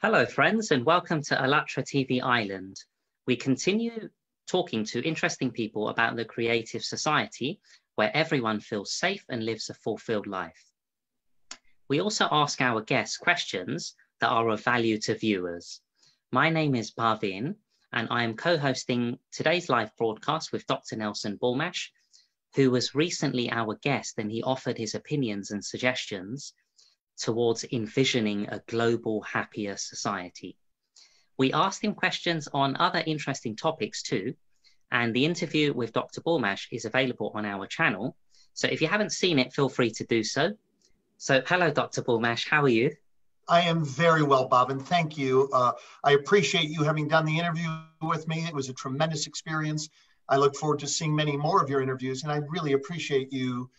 Hello, friends, and welcome to ALLATRA TV Island. We continue talking to interesting people about the creative society where everyone feels safe and lives a fulfilled life. We also ask our guests questions that are of value to viewers. My name is Bhavin, and I am co-hosting today's live broadcast with Dr. Nelson Bulmash, who was recently our guest, and he offered his opinions and suggestions towards envisioning a global, happier society. We asked him questions on other interesting topics too, and the interview with Dr. Bulmash is available on our channel. So if you haven't seen it, feel free to do so. So hello, Dr. Bulmash, how are you? I am very well, Bob, and thank you. I appreciate you having done the interview with me. It was a tremendous experience. I look forward to seeing many more of your interviews, and I really appreciate you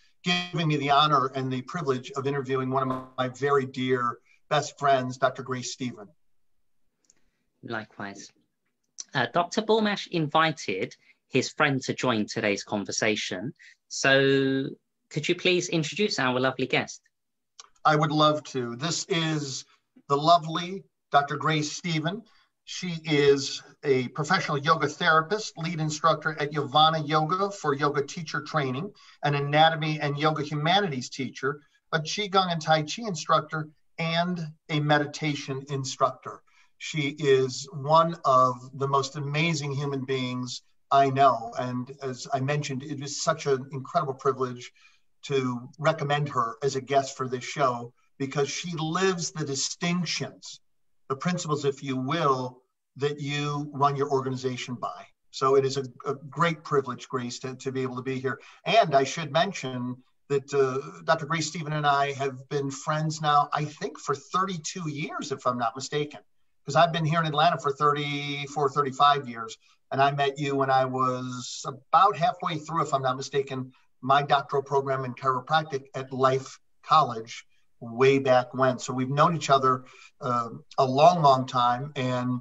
giving me the honor and the privilege of interviewing one of my very dear best friends, Dr. Grace Stephen. Likewise. Dr. Bulmash invited his friend to join today's conversation. So could you please introduce our lovely guest? I would love to. This is the lovely Dr. Grace Stephen. She is a professional yoga therapist, lead instructor at Yovanna Yoga for yoga teacher training, an anatomy and yoga humanities teacher, a Qiqong and Tai Chi instructor, and a meditation instructor. She is one of the most amazing human beings I know. And as I mentioned, it is such an incredible privilege to recommend her as a guest for this show because she lives the distinctions, the principles, if you will, that you run your organization by. So it is a great privilege, Grace, to be able to be here. And I should mention that Dr. Grace Stephen and I have been friends now, I think, for 32 years, if I'm not mistaken, because I've been here in Atlanta for 34, 35 years. And I met you when I was about halfway through, if I'm not mistaken, my doctoral program in chiropractic at Life College way back when. So we've known each other a long, long time. And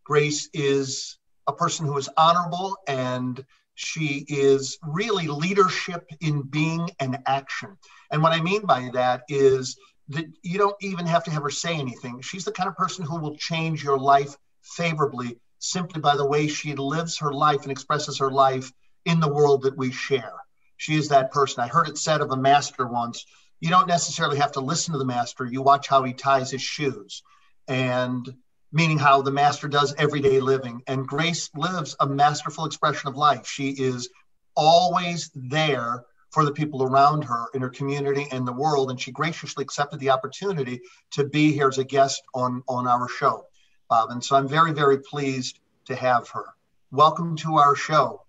Grace is a person who is honorable, and she is really leadership in being and action. And what I mean by that is that you don't even have to have her say anything. She's the kind of person who will change your life favorably simply by the way she lives her life and expresses her life in the world that we share. She is that person. I heard it said of a master once, you don't necessarily have to listen to the master. You watch how he ties his shoes, and meaning how the master does everyday living. And Grace lives a masterful expression of life. She is always there for the people around her in her community and the world. And she graciously accepted the opportunity to be here as a guest on our show, Bob. And so I'm very, very pleased to have her. Welcome to our show,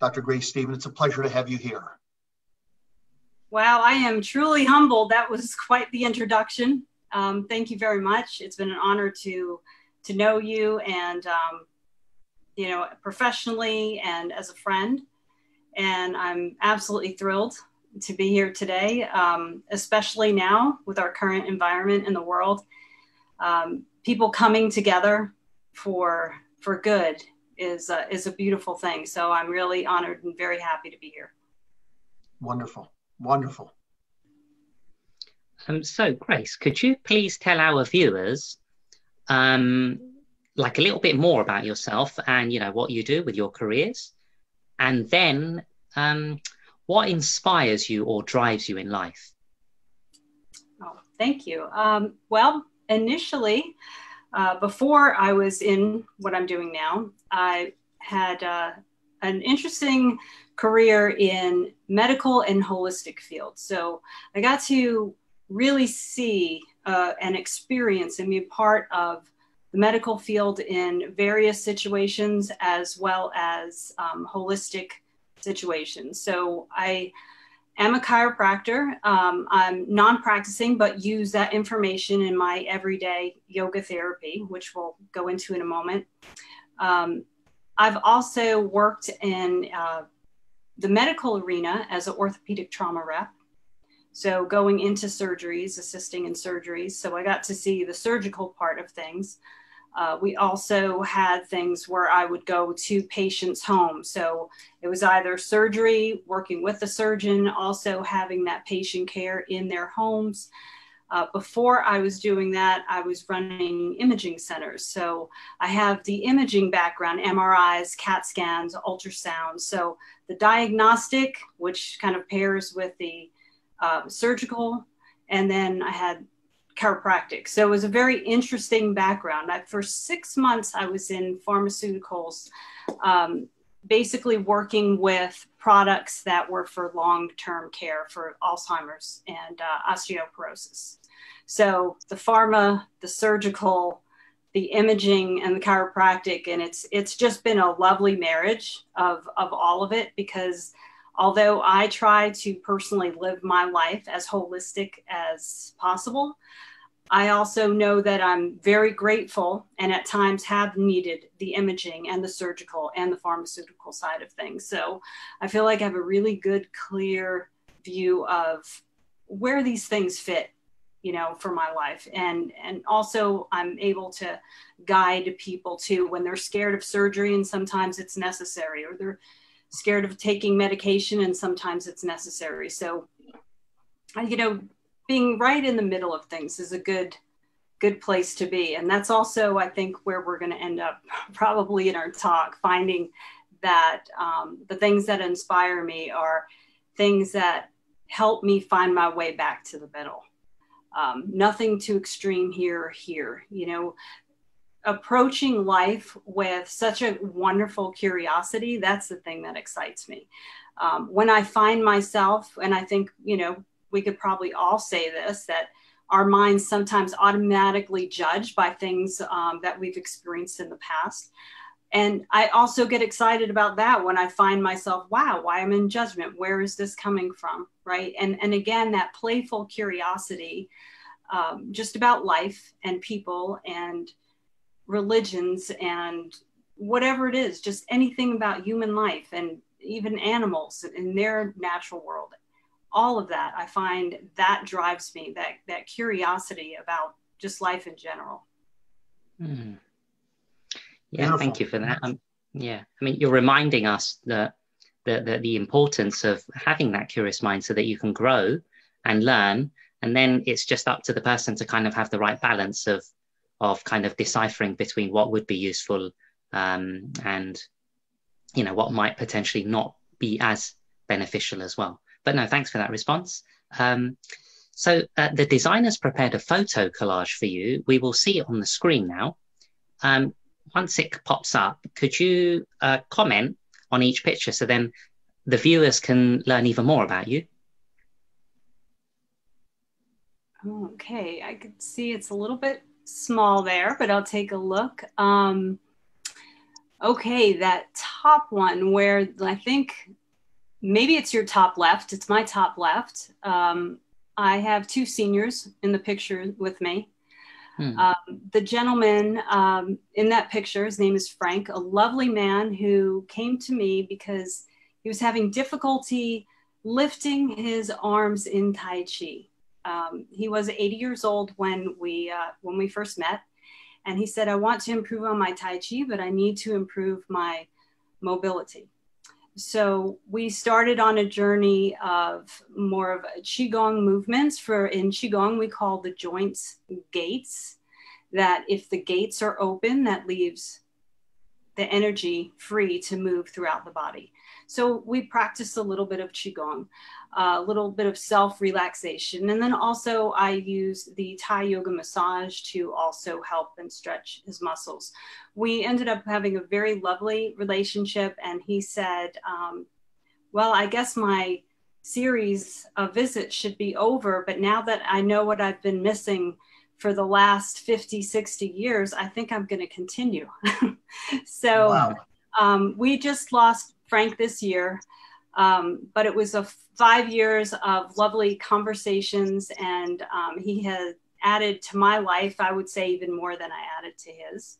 Dr. Grace Stephen. It's a pleasure to have you here. Wow, I am truly humbled. That was quite the introduction. Thank you very much. It's been an honor to know you and, professionally and as a friend. And I'm absolutely thrilled to be here today, especially now with our current environment in the world. People coming together for good is a beautiful thing. So I'm really honored and very happy to be here. Wonderful. Wonderful. So Grace, could you please tell our viewers like a little bit more about yourself and what you do with your careers, and then what inspires you or drives you in life? Oh, thank you. Well, initially, before I was in what I'm doing now, I had an interesting career in medical and holistic fields. So I got to really see and experience and be a part of the medical field in various situations as well as holistic situations. So I am a chiropractor. I'm non-practicing, but use that information in my everyday yoga therapy, which we'll go into in a moment. I've also worked in the medical arena as an orthopedic trauma rep. So going into surgeries, assisting in surgeries. So I got to see the surgical part of things. We also had things where I would go to patients' homes. So it was either surgery, working with the surgeon, also having that patient care in their homes. Before I was doing that, I was running imaging centers. So I have the imaging background, MRIs, CAT scans, ultrasounds. So the diagnostic, which kind of pairs with the surgical, and then I had chiropractic. So it was a very interesting background. For 6 months, I was in pharmaceuticals, basically working with products that were for long-term care for Alzheimer's and osteoporosis. So the pharma, the surgical, the imaging, and the chiropractic, and it's just been a lovely marriage of all of it, because although I try to personally live my life as holistic as possible, I also know that I'm very grateful and at times have needed the imaging and the surgical and the pharmaceutical side of things. So I feel like I have a really good, clear view of where these things fit, you know, for my life. And also I'm able to guide people too when they're scared of surgery, and sometimes it's necessary, or they're scared of taking medication and sometimes it's necessary. So, you know, being right in the middle of things is a good place to be. And that's also, I think, where we're going to end up probably in our talk, finding that the things that inspire me are things that help me find my way back to the middle. Nothing too extreme here or here, you know, approaching life with such a wonderful curiosity. That's the thing that excites me. When I find myself, and I think, you know, we could probably all say this, that our minds sometimes automatically judge by things that we've experienced in the past. And I also get excited about that when I find myself, wow, why I'm in judgment. Where is this coming from, right? And again, that playful curiosity just about life and people and religions and whatever it is, just anything about human life and even animals in their natural world. All of that, I find that drives me, that curiosity about just life in general. Yeah, Beautiful. Thank you for that. Yeah, I mean, you're reminding us that the importance of having that curious mind so that you can grow and learn, and then it's just up to the person to kind of have the right balance of kind of deciphering between what would be useful and, you know, what might potentially not be as beneficial as well. But no, thanks for that response. So the designers prepared a photo collage for you. We will see it on the screen now. Once it pops up, could you comment on each picture so then the viewers can learn even more about you? Okay, I could see it's a little bit small there, but I'll take a look. Okay, that top one where I think maybe it's your top left. It's my top left. I have two seniors in the picture with me. The gentleman in that picture, his name is Frank, a lovely man who came to me because he was having difficulty lifting his arms in Tai Chi. He was 80 years old when we first met. And he said, I want to improve on my Tai Chi, but I need to improve my mobility. So we started on a journey of more of Qigong movements. In Qigong, we call the joints gates, that if the gates are open, that leaves the energy free to move throughout the body. So we practiced a little bit of Qigong, a little bit of self-relaxation. And then also I use the Thai yoga massage to also help and stretch his muscles. We ended up having a very lovely relationship. And he said, well, I guess my series of visits should be over. But now that I know what I've been missing for the last 50, 60 years, I think I'm going to continue. So wow. We just lost Frank this year, but it was 5 years of lovely conversations, and he has added to my life, I would say, even more than I added to his.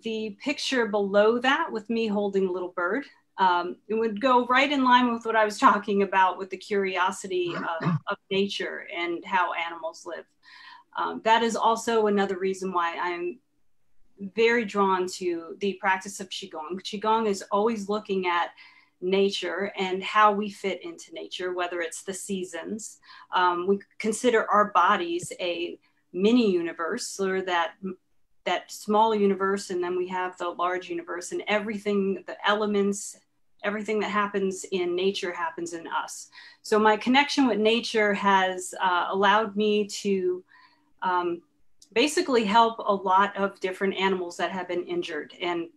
The picture below that with me holding a little bird, it would go right in line with what I was talking about with the curiosity of nature and how animals live. That is also another reason why I'm very drawn to the practice of Qigong. Qigong is always looking at nature and how we fit into nature, whether it's the seasons. We consider our bodies a mini universe, or that small universe, and then we have the large universe, and everything, the elements, everything that happens in nature happens in us. So my connection with nature has allowed me to basically help a lot of different animals that have been injured. And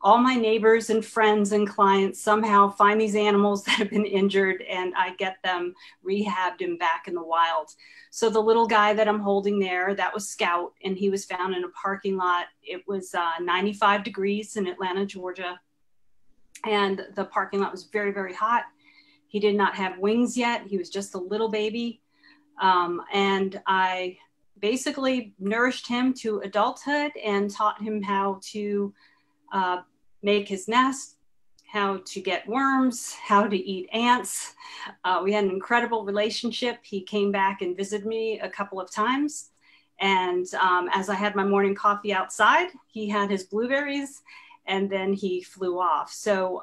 all my neighbors and friends and clients somehow find these animals that have been injured, and I get them rehabbed and back in the wild. So the little guy that I'm holding there, that was Scout, and he was found in a parking lot. It was 95 degrees in Atlanta, Georgia. And the parking lot was very, very hot. He did not have wings yet. He was just a little baby. And I basically nourished him to adulthood and taught him how to make his nest, how to get worms, how to eat ants. We had an incredible relationship. He came back and visited me a couple of times. And as I had my morning coffee outside, he had his blueberries, and then he flew off. So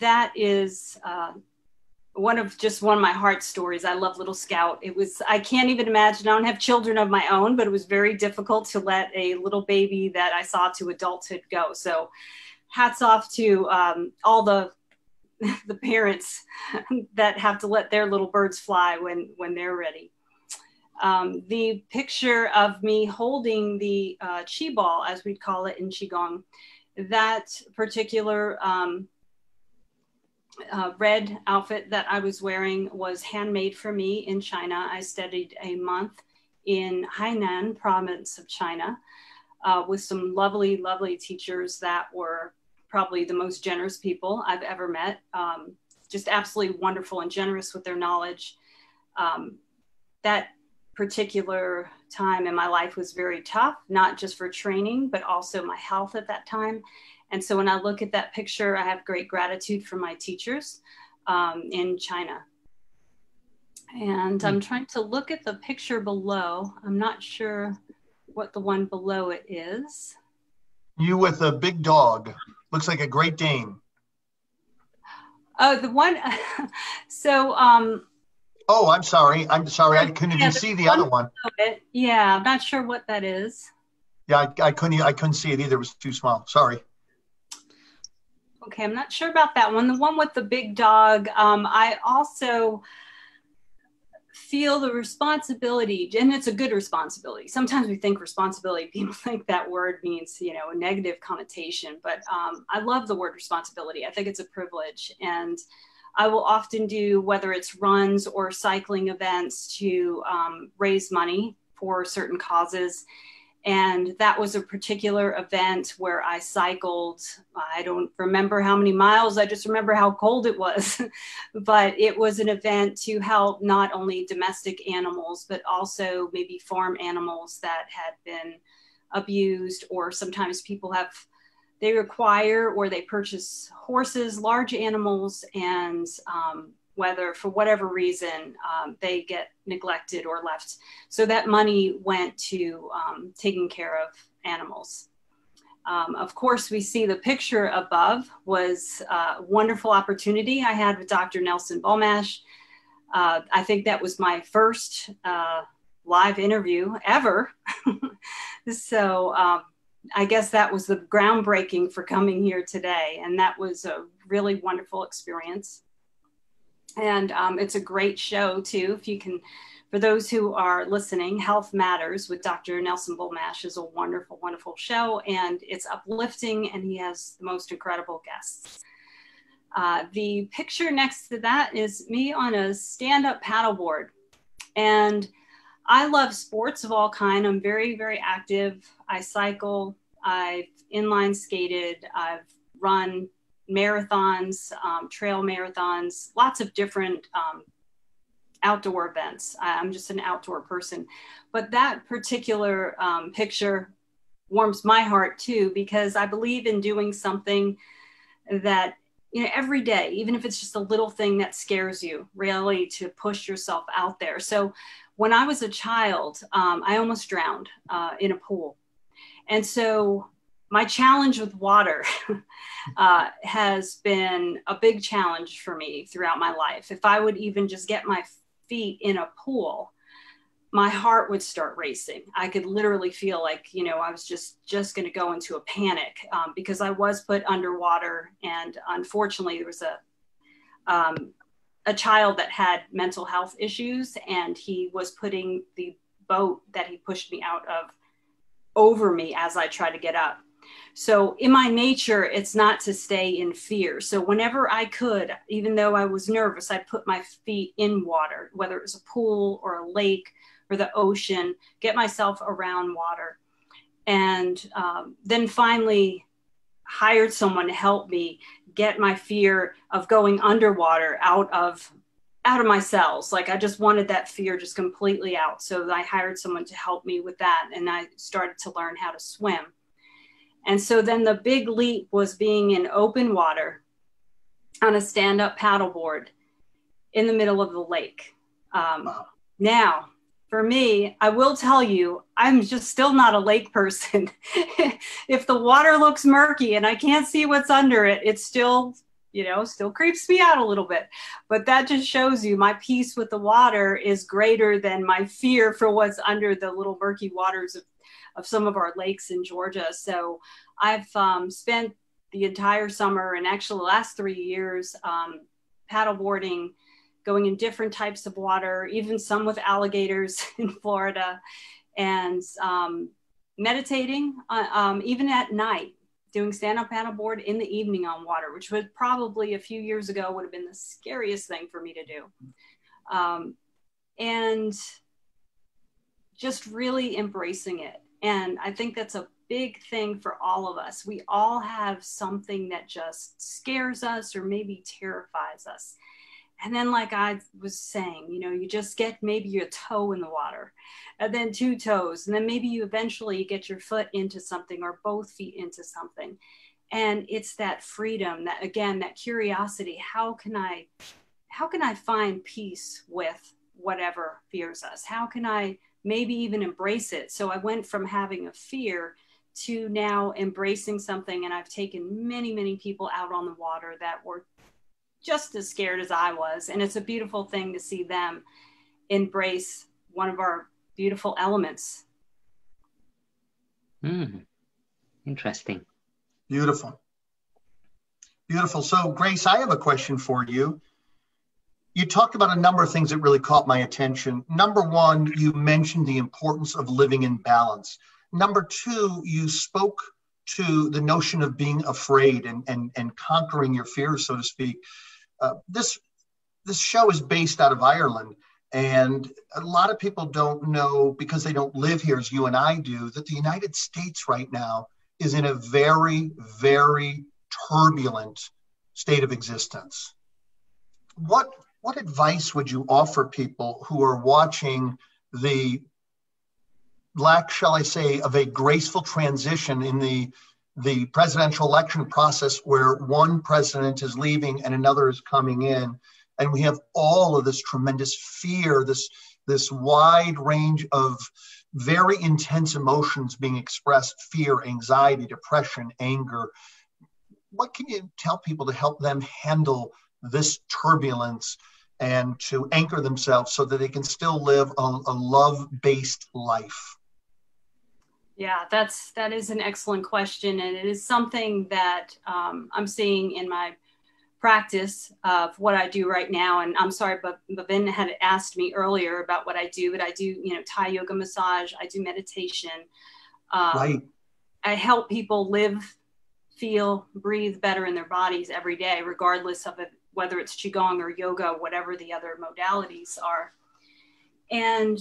that is one of my heart stories. I love little Scout. I can't even imagine, I don't have children of my own, but it was very difficult to let a little baby that I saw to adulthood go. So hats off to all the parents that have to let their little birds fly when they're ready. The picture of me holding the chi ball, as we'd call it in Qiqong, that particular red outfit that I was wearing was handmade for me in China. I studied a month in Hainan province of China with some lovely, lovely teachers that were probably the most generous people I've ever met. Just absolutely wonderful and generous with their knowledge. That particular time in my life was very tough, not just for training, but also my health at that time. And so when I look at that picture, I have great gratitude for my teachers in China. And I'm trying to look at the picture below. I'm not sure what the one below it is. You with a big dog. Looks like a Great Dane. Oh, the one, so. Oh, I'm sorry. I couldn't even see the other one. Yeah, I'm not sure what that is. Yeah, I couldn't see it either. It was too small. Sorry. Okay, I'm not sure about that one. The one with the big dog, I also feel the responsibility, and it's a good responsibility. Sometimes we think responsibility, people think that word means, a negative connotation, but I love the word responsibility. I think it's a privilege, and I will often do, whether it's runs or cycling events, to raise money for certain causes. And that was a particular event where I cycled, I don't remember how many miles, I just remember how cold it was. But it was an event to help not only domestic animals, but also maybe farm animals that had been abused, or sometimes people they require or they purchase horses, large animals, and whether for whatever reason they get neglected or left. So that money went to taking care of animals. Of course, we see the picture above was a wonderful opportunity I had with Dr. Nelson Bulmash. I think that was my first live interview ever. So I guess that was the groundbreaking for coming here today. And that was a really wonderful experience. And it's a great show too. If you can, for those who are listening, Health Matters with Dr. Nelson Bulmash is a wonderful, wonderful show, and it's uplifting, and he has the most incredible guests. The picture next to that is me on a stand-up paddleboard. And I love sports of all kinds. I'm very, very active. I cycle, I've inline skated, I've run marathons, trail marathons, lots of different outdoor events. I'm just an outdoor person. But that particular picture warms my heart too, because I believe in doing something that, every day, even if it's just a little thing that scares you, really to push yourself out there. So when I was a child, I almost drowned in a pool. And so my challenge with water has been a big challenge for me throughout my life. If I would even just get my feet in a pool, my heart would start racing. I could literally feel like, you know, I was just going to go into a panic because I was put underwater. And unfortunately, there was a child that had mental health issues, and he was putting the boat that he pushed me out of over me as I tried to get up. So in my nature, it's not to stay in fear. So whenever I could, even though I was nervous, I'd put my feet in water, whether it was a pool or a lake or the ocean, get myself around water. And then finally hired someone to help me get my fear of going underwater out of my cells. Like I just wanted that fear just completely out. So I hired someone to help me with that. And I started to learn how to swim. And so then the big leap was being in open water on a stand-up paddleboard in the middle of the lake. Now, for me, I will tell you, I'm just still not a lake person. If the water looks murky and I can't see what's under it, it's still, you know, still creeps me out a little bit. But that just shows you my peace with the water is greater than my fear for what's under the little murky waters of some of our lakes in Georgia. So I've spent the entire summer and actually the last 3 years paddleboarding, going in different types of water, even some with alligators in Florida, and meditating even at night, doing stand-up paddleboard in the evening on water, which would probably a few years ago would have been the scariest thing for me to do. And just really embracing it. And I think that's a big thing for all of us. We all have something that just scares us or maybe terrifies us. And then, like I was saying, you know, you just get maybe your toe in the water and then 2 toes. And then maybe you eventually get your foot into something or both feet into something. And it's that freedom, that again, that curiosity. How can I find peace with whatever fears us? How can I maybe even embrace it? So I went from having a fear to now embracing something. And I've taken many, many people out on the water that were just as scared as I was. And it's a beautiful thing to see them embrace one of our beautiful elements. Interesting. Beautiful. Beautiful. So Grace, I have a question for you. You talked about a number of things that really caught my attention. Number one, you mentioned the importance of living in balance. Number two, you spoke to the notion of being afraid and conquering your fears, so to speak. This show is based out of Ireland, and a lot of people don't know, because they don't live here as you and I do, that the United States right now is in a very, very turbulent state of existence. What advice would you offer people who are watching the lack, shall I say, of a graceful transition in the presidential election process, where one president is leaving and another is coming in, and we have all of this tremendous fear, this wide range of very intense emotions being expressed: fear, anxiety, depression, anger. What can you tell people to help them handle this turbulence and to anchor themselves so that they can still live a love-based life? Yeah, that is an excellent question. And it is something that I'm seeing in my practice of what I do right now. And I'm sorry, but Bhavin had asked me earlier about what I do, but I do, you know, Thai yoga massage, I do meditation. Right. I help people live, feel, breathe better in their bodies every day, regardless of it, whether it's Qigong or yoga, whatever the other modalities are. And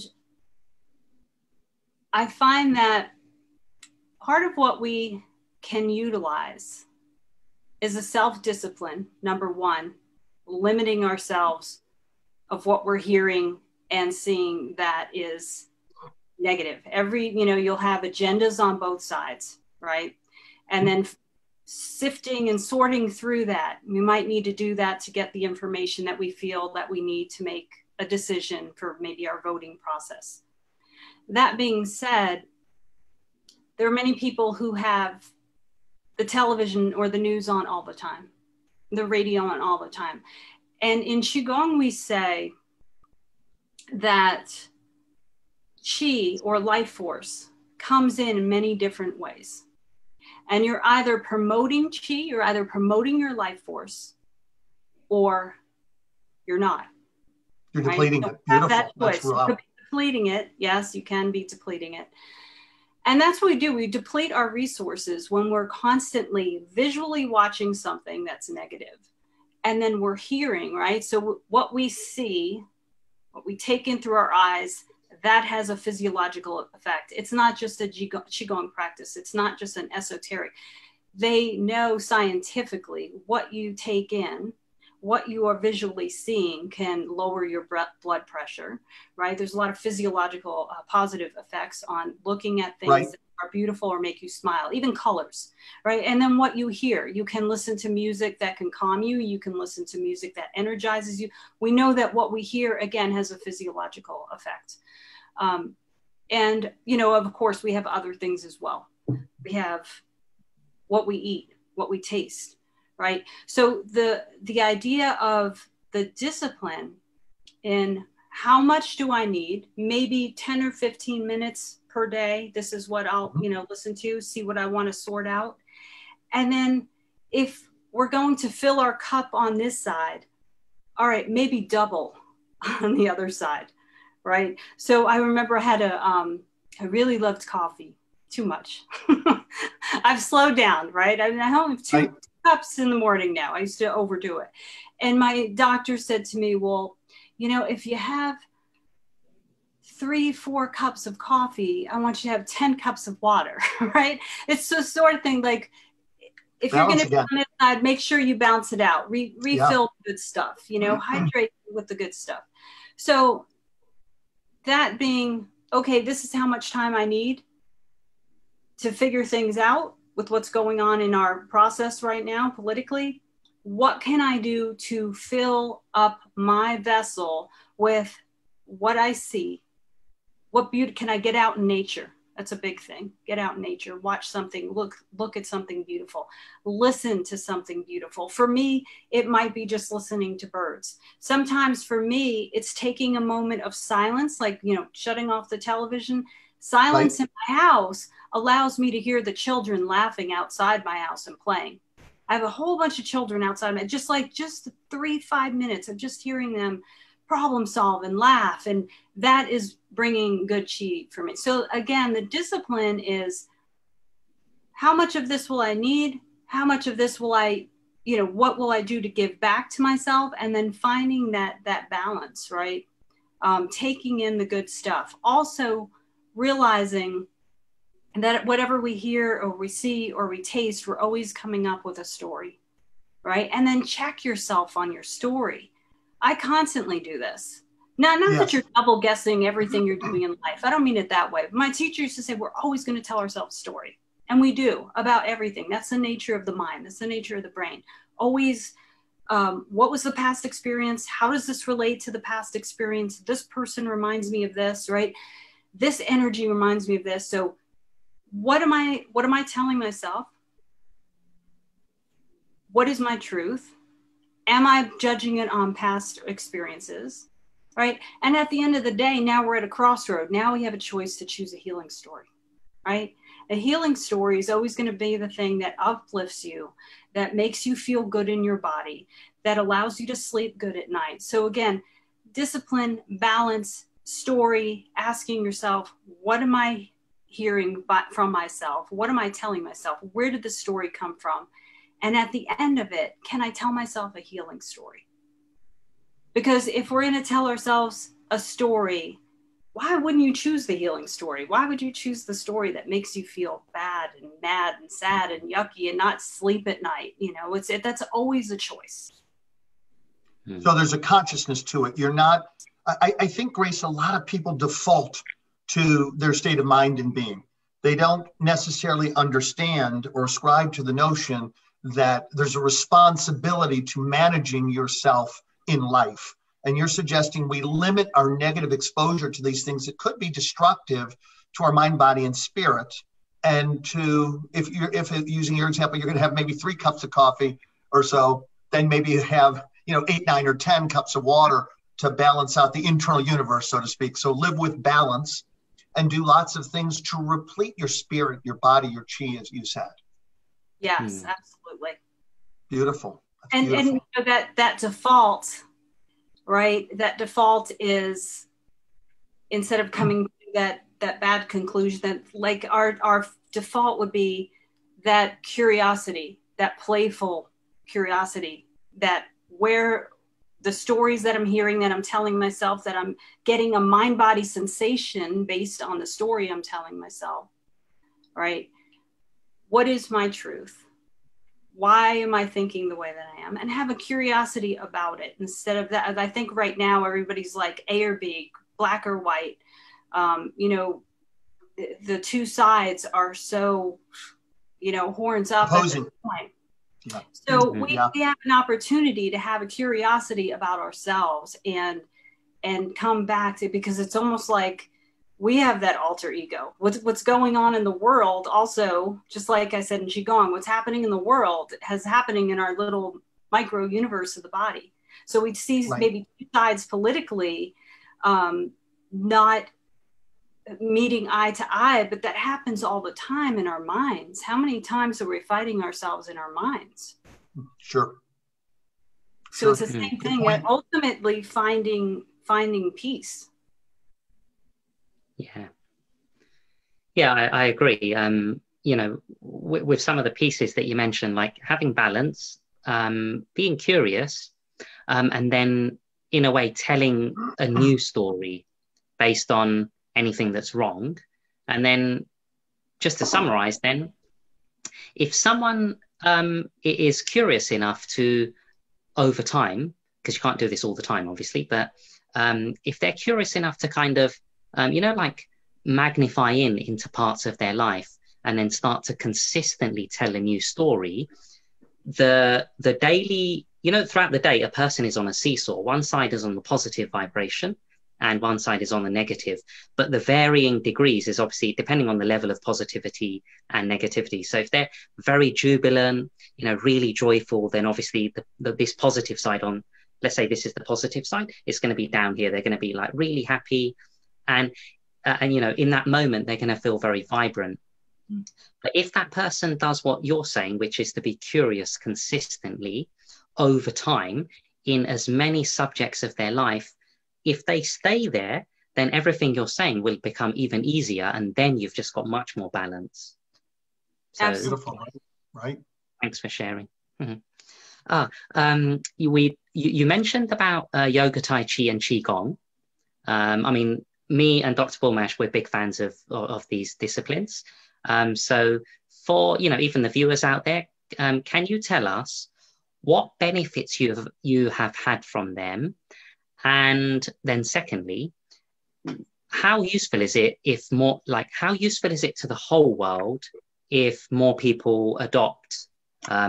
I find that part of what we can utilize is a self-discipline, number one, limiting ourselves of what we're hearing and seeing that is negative. You'll have agendas on both sides, right? And then sifting and sorting through that. We might need to do that to get the information that we feel that we need to make a decision for maybe our voting process. That being said, there are many people who have the television or the news on all the time, the radio on all the time. And in Qigong, we say that Qi, or life force, comes in many different ways. And you're either promoting Qi, you're either promoting your life force, or you're not. You're depleting it. Beautiful. That choice. You could be depleting it. Yes, you can be depleting it. And that's what we do. We deplete our resources when we're constantly visually watching something that's negative. And then we're hearing, right? So what we see, what we take in through our eyes, that has a physiological effect. It's not just a Qigong practice. It's not just an esoteric. They know scientifically what you take in, what you are visually seeing can lower your blood pressure, right? There's a lot of physiological positive effects on looking at things that are beautiful or make you smile, even colors, right? And then what you hear, you can listen to music that can calm you. You can listen to music that energizes you. We know that what we hear, again, has a physiological effect. And, you know, of course, we have other things as well. We have what we eat, what we taste, right? So the idea of the discipline in how much do I need, maybe 10 or 15 minutes per day. This is what I'll, you know, listen to, see what I want to sort out. And then if we're going to fill our cup on this side, all right, maybe double on the other side, right? So I remember I had I really loved coffee too much. I've slowed down, right? I only have two cups in the morning now. I used to overdo it. And my doctor said to me, well, you know, if you have 3-4 cups of coffee, I want you to have 10 cups of water, right? It's the sort of thing like, if you're going to be on it, I'd make sure you balance it out, refill the good stuff, you know, hydrate with the good stuff. So that being, okay, this is how much time I need to figure things out with what's going on in our process right now politically. What can I do to fill up my vessel with what I see? What beauty can I get out in nature? That's a big thing. Get out in nature, watch something, look at something beautiful, listen to something beautiful. For me, it might be just listening to birds. Sometimes for me, it's taking a moment of silence, like, you know, shutting off the television. Silence in my house allows me to hear the children laughing outside my house and playing. I have a whole bunch of children outside, just 3-5 minutes of just hearing them problem solve and laugh. And that is bringing good Qi for me. So again, the discipline is how much of this will I need? How much of this will I, you know, what will I do to give back to myself? And then finding that balance, right? Taking in the good stuff. Also realizing that whatever we hear or we see or we taste, we're always coming up with a story, right? And then check yourself on your story. I constantly do this. Now, not that you're double guessing everything you're doing in life. I don't mean it that way. My teacher used to say, we're always going to tell ourselves a story. And we do, about everything. That's the nature of the mind. That's the nature of the brain. Always, what was the past experience? How does this relate to the past experience? This person reminds me of this, right? This energy reminds me of this. So what am I telling myself? What is my truth? Am I judging it on past experiences, right? And at the end of the day, now we're at a crossroad. Now we have a choice to choose a healing story, right? A healing story is always going to be the thing that uplifts you, that makes you feel good in your body, that allows you to sleep good at night. So again, discipline, balance, story, asking yourself, what am I hearing from myself? What am I telling myself? Where did the story come from? And at the end of it, can I tell myself a healing story? Because if we're going to tell ourselves a story, why wouldn't you choose the healing story? Why would you choose the story that makes you feel bad and mad and sad and yucky and not sleep at night? You know, that's always a choice. So there's a consciousness to it. You're not, I think, Grace, a lot of people default to their state of mind and being. They don't necessarily understand or ascribe to the notion that there's a responsibility to managing yourself in life. And you're suggesting we limit our negative exposure to these things that could be destructive to our mind, body, and spirit, and if using your example, you're going to have maybe 3 cups of coffee or so, then maybe you have 8, 9, or 10 cups of water to balance out the internal universe, so to speak. So live with balance and do lots of things to replete your spirit, your body, your chi, as you said. Yes, absolutely. Beautiful. And that default, right? That default is, instead of coming to that bad conclusion, that like our default would be that curiosity, that playful curiosity, that where the stories that I'm hearing, that I'm telling myself, that I'm getting a mind-body sensation based on the story I'm telling myself, right? What is my truth? Why am I thinking the way that I am? And have a curiosity about it instead of that. I think right now everybody's like A or B, black or white. The two sides are so, horns up. Opposing. At this point. Yeah. So we have an opportunity to have a curiosity about ourselves and come back to, because it's almost like we have that alter ego. What's going on in the world also, just like I said in Qiqong, what's happening in the world is happening in our little micro universe of the body. So we see maybe two sides politically not meeting eye to eye, but that happens all the time in our minds. How many times are we fighting ourselves in our minds? Sure. So it's the same thing. Ultimately, finding peace. Yeah, I agree. With some of the pieces that you mentioned, like having balance, being curious, and then in a way telling a new story based on anything that's wrong. And then just to summarize then, if someone is curious enough to, over time, because you can't do this all the time, obviously, but if they're curious enough to kind of, like magnify into parts of their life and then start to consistently tell a new story, the daily, throughout the day, a person is on a seesaw. One side is on the positive vibration and one side is on the negative, but the varying degrees is obviously depending on the level of positivity and negativity. So if they're very jubilant, really joyful, then obviously this positive side on, let's say this is the positive side, it's going to be down here. They're going to be like really happy. And in that moment, they're going to feel very vibrant. But if that person does what you're saying, which is to be curious consistently over time in as many subjects of their life, if they stay there, then everything you're saying will become even easier. And then you've just got much more balance. So, absolutely. Right. Thanks for sharing. You mentioned about yoga, tai chi, and qigong. Me and Dr. Bulmash, we're big fans of these disciplines. So for even the viewers out there, can you tell us what benefits you have had from them? And then secondly, how useful is it how useful is it to the whole world if more people adopt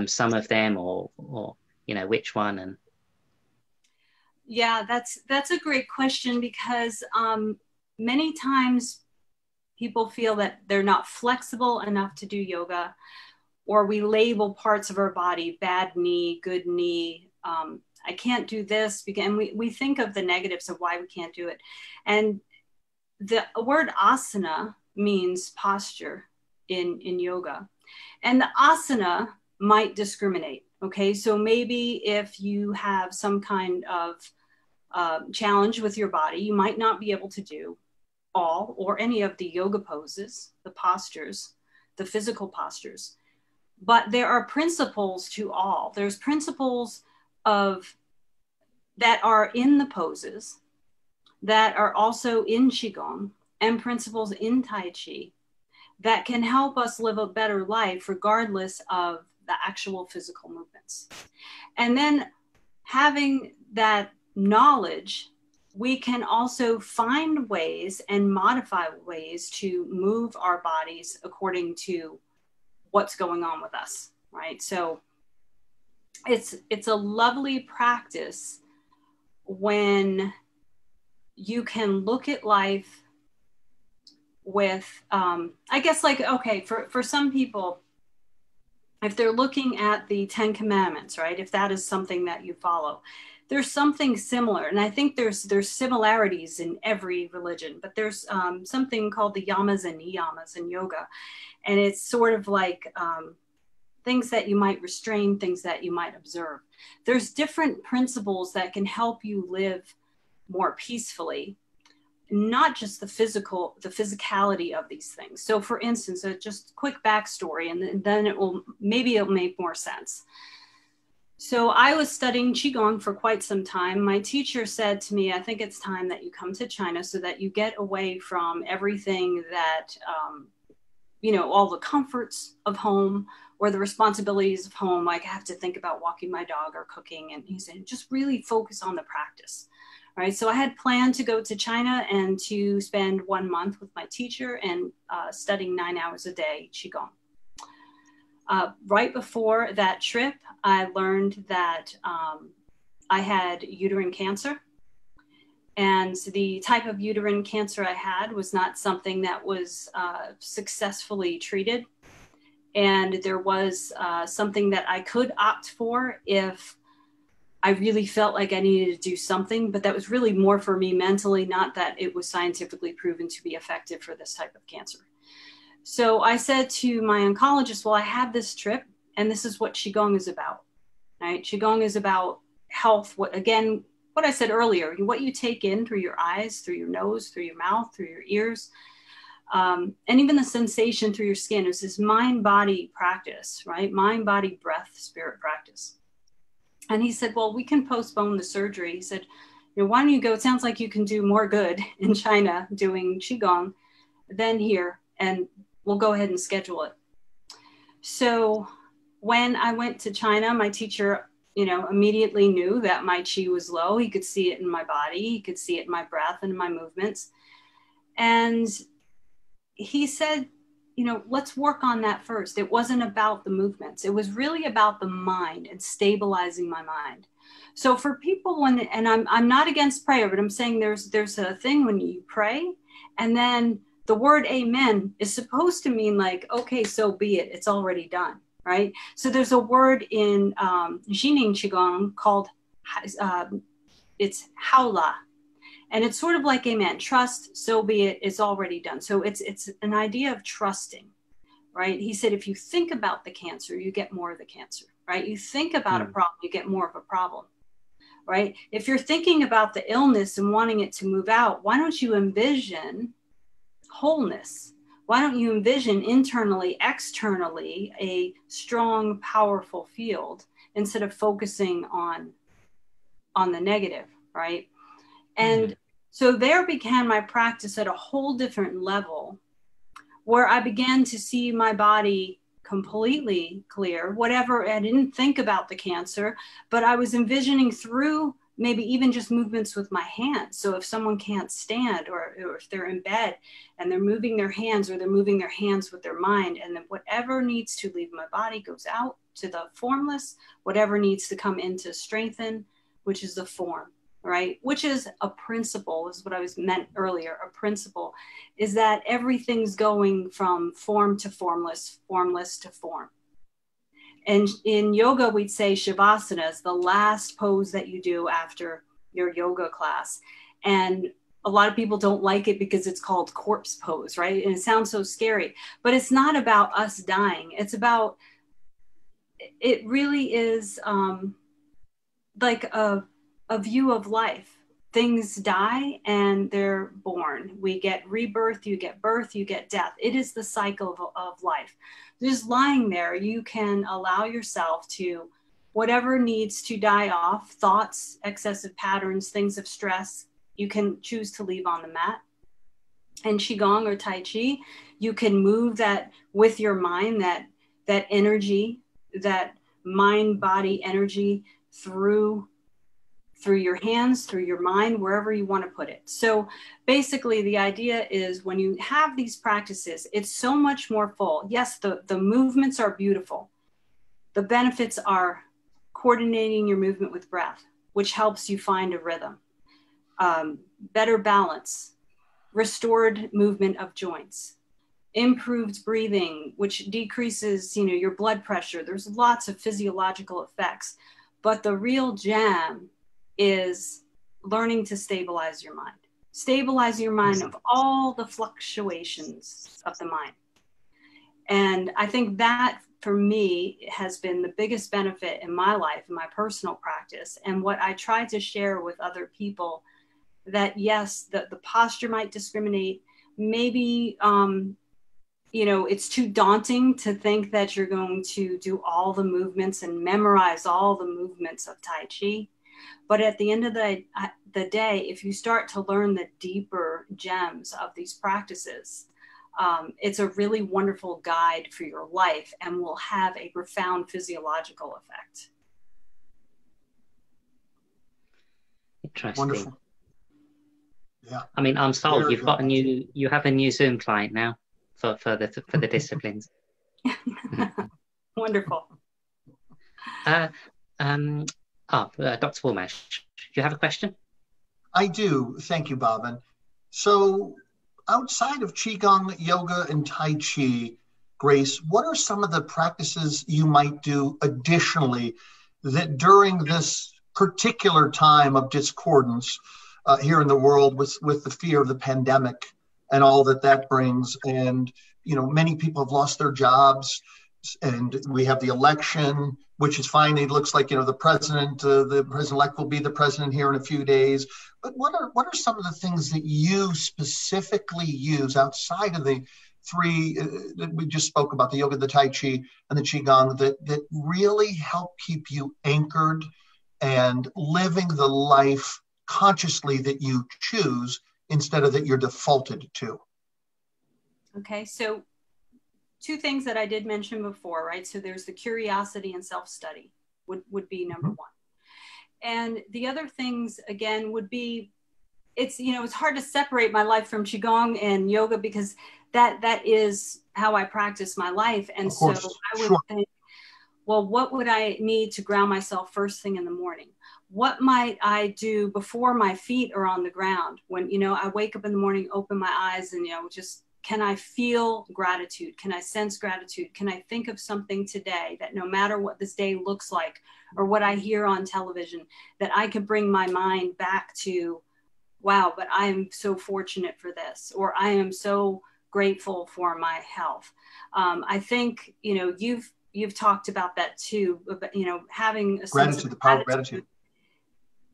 some of them or which one? And yeah, that's a great question, because many times people feel that they're not flexible enough to do yoga, or we label parts of our body, bad knee, good knee, I can't do this, and we think of the negatives of why we can't do it. And the word asana means posture in yoga. And the asana might discriminate, okay? So maybe if you have some kind of challenge with your body, you might not be able to do all or any of the yoga poses, the postures, the physical postures. But there are principles to all. There's principles that are in the poses, that are also in Qigong, and principles in Tai Chi that can help us live a better life regardless of the actual physical movements. And then having that knowledge, we can also find ways and modify ways to move our bodies according to what's going on with us, right? So it's a lovely practice when you can look at life with, I guess, like, okay, for some people, if they're looking at the 10 Commandments, right, if that is something that you follow, there's something similar. And I think there's similarities in every religion, but there's something called the yamas and niyamas in yoga. And it's sort of like things that you might restrain, things that you might observe. There's different principles that can help you live more peacefully, not just the physicality of these things. So for instance, just quick backstory, and then it'll make more sense. So I was studying Qigong for quite some time. My teacher said to me, I think it's time that you come to China so that you get away from everything that, all the comforts of home or the responsibilities of home. Like I have to think about walking my dog or cooking. And he said, just really focus on the practice. All right. So I had planned to go to China and to spend 1 month with my teacher and studying 9 hours a day Qigong. Right before that trip, I learned that I had uterine cancer. And the type of uterine cancer I had was not something that was successfully treated. And there was something that I could opt for if I really felt like I needed to do something, but that was really more for me mentally, not that it was scientifically proven to be effective for this type of cancer. So I said to my oncologist, well, I have this trip and this is what Qigong is about, right? Qigong is about health. What I said earlier, what you take in through your eyes, through your nose, through your mouth, through your ears, and even the sensation through your skin is this mind-body practice, right? Mind, body, breath, spirit practice. And he said, well, we can postpone the surgery. He said, why don't you go? It sounds like you can do more good in China doing Qigong than here. And we'll go ahead and schedule it. So when I went to China, my teacher, immediately knew that my Qi was low. He could see it in my body. He could see it in my breath and in my movements. And he said, let's work on that first. It wasn't about the movements. It was really about the mind and stabilizing my mind. So for people and I'm not against prayer, but I'm saying there's a thing when you pray and then the word amen is supposed to mean like, okay, so be it. It's already done, right? So there's a word in Jining Qigong called, it's haola. And it's sort of like amen, trust, so be it, it's already done. So it's an idea of trusting, right? He said, if you think about the cancer, you get more of the cancer, right? You think about a problem, you get more of a problem, right? If you're thinking about the illness and wanting it to move out, why don't you envision wholeness? Why don't you envision internally, externally, a strong, powerful field instead of focusing on the negative, right? And so there began my practice at a whole different level where I began to see my body completely clear, whatever. I didn't think about the cancer, but I was envisioning through maybe even just movements with my hands. So if someone can't stand or if they're in bed and they're moving their hands or they're moving their hands with their mind, and then whatever needs to leave my body goes out to the formless, whatever needs to come in to strengthen, which is the form. Right? Which is a principle, is what I was meant earlier. A principle is that everything's going from form to formless, formless to form. And in yoga, we'd say Shavasana is the last pose that you do after your yoga class. And a lot of people don't like it because it's called corpse pose, right? And it sounds so scary, but it's not about us dying. It's about, it really is like a view of life. Things die and they're born. We get rebirth, you get birth, you get death. It is the cycle of life. Just lying there, you can allow yourself to, whatever needs to die off, thoughts, excessive patterns, things of stress, you can choose to leave on the mat. And Qigong or Tai Chi, you can move that with your mind, that energy, that mind-body energy through your hands, through your mind, wherever you want to put it. So basically the idea is when you have these practices, it's so much more full. Yes, the movements are beautiful. The benefits are coordinating your movement with breath, which helps you find a rhythm, better balance, restored movement of joints, improved breathing, which decreases, your blood pressure. There's lots of physiological effects, but the real gem is learning to stabilize your mind. Stabilize your mind of all the fluctuations of the mind. And I think that for me has been the biggest benefit in my life, in my personal practice. And what I try to share with other people, that yes, the posture might discriminate. Maybe, it's too daunting to think that you're going to do all the movements and memorize all the movements of Tai Chi. But at the end of the day, if you start to learn the deeper gems of these practices, it's a really wonderful guide for your life and will have a profound physiological effect. Interesting. Wonderful. Yeah. I mean, I'm sold. You have a new Zoom client now for the disciplines. Wonderful. Dr. Bulmash, do you have a question? I do. Thank you, Bobbin. So outside of Qigong, yoga, and Tai Chi, Grace, what are some of the practices you might do additionally that during this particular time of discordance here in the world with the fear of the pandemic and all that brings, and many people have lost their jobs, and we have the election, which is finally, it looks like the president-elect will be the president here in a few days. But what are some of the things that you specifically use outside of the three that we just spoke about, the yoga, the Tai Chi, and the Qigong, that really help keep you anchored and living the life consciously that you choose instead of that you're defaulted to? Okay, so two things that I did mention before, right? So there's the curiosity and self-study would be number one. And the other things, again, would be, it's hard to separate my life from Qigong and yoga because that is how I practice my life. And so I would think, well, what would I need to ground myself first thing in the morning? What might I do before my feet are on the ground? When, I wake up in the morning, open my eyes and, just, can I feel gratitude? Can I sense gratitude? Can I think of something today that no matter what this day looks like or what I hear on television, that I could bring my mind back to, wow, but I am so fortunate for this, or I am so grateful for my health. I think, you've talked about that too, having a gratitude, sense of the power of gratitude.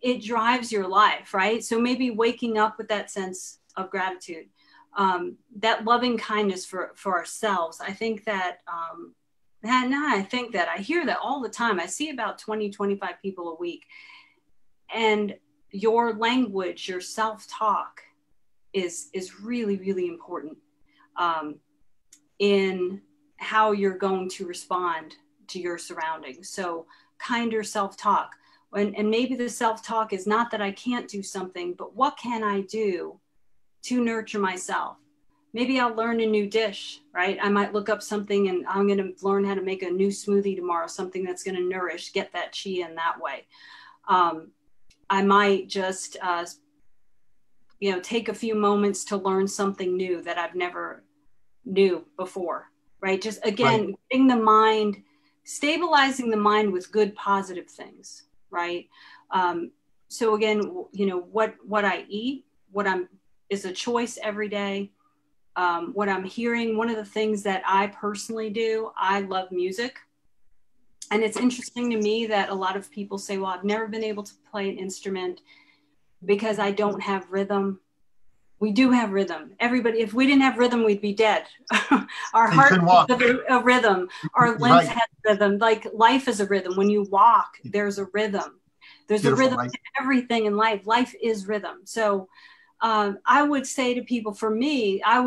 It drives your life, right? So maybe waking up with that sense of gratitude, that loving kindness for ourselves. I think that, I hear that all the time. I see about 20, 25 people a week. And your language, your self-talk is really, really important in how you're going to respond to your surroundings. So kinder self-talk. And maybe the self-talk is not that I can't do something, but what can I do to nurture myself? Maybe I'll learn a new dish, right? I might look up something and I'm going to learn how to make a new smoothie tomorrow, something that's going to nourish, get that chi in that way. I might just, take a few moments to learn something new that I've never knew before, right? Just again, getting the mind, stabilizing the mind with good, positive things, right? So again, what I eat, is a choice every day. What I'm hearing, one of the things that I personally do, I love music. And it's interesting to me that a lot of people say, well, I've never been able to play an instrument because I don't have rhythm. We do have rhythm. Everybody, if we didn't have rhythm, we'd be dead. Our heart has a rhythm. Our life has rhythm. Like life is a rhythm. When you walk, there's a rhythm. There's a rhythm to everything in life. Life is rhythm. So I would say to people, for me, I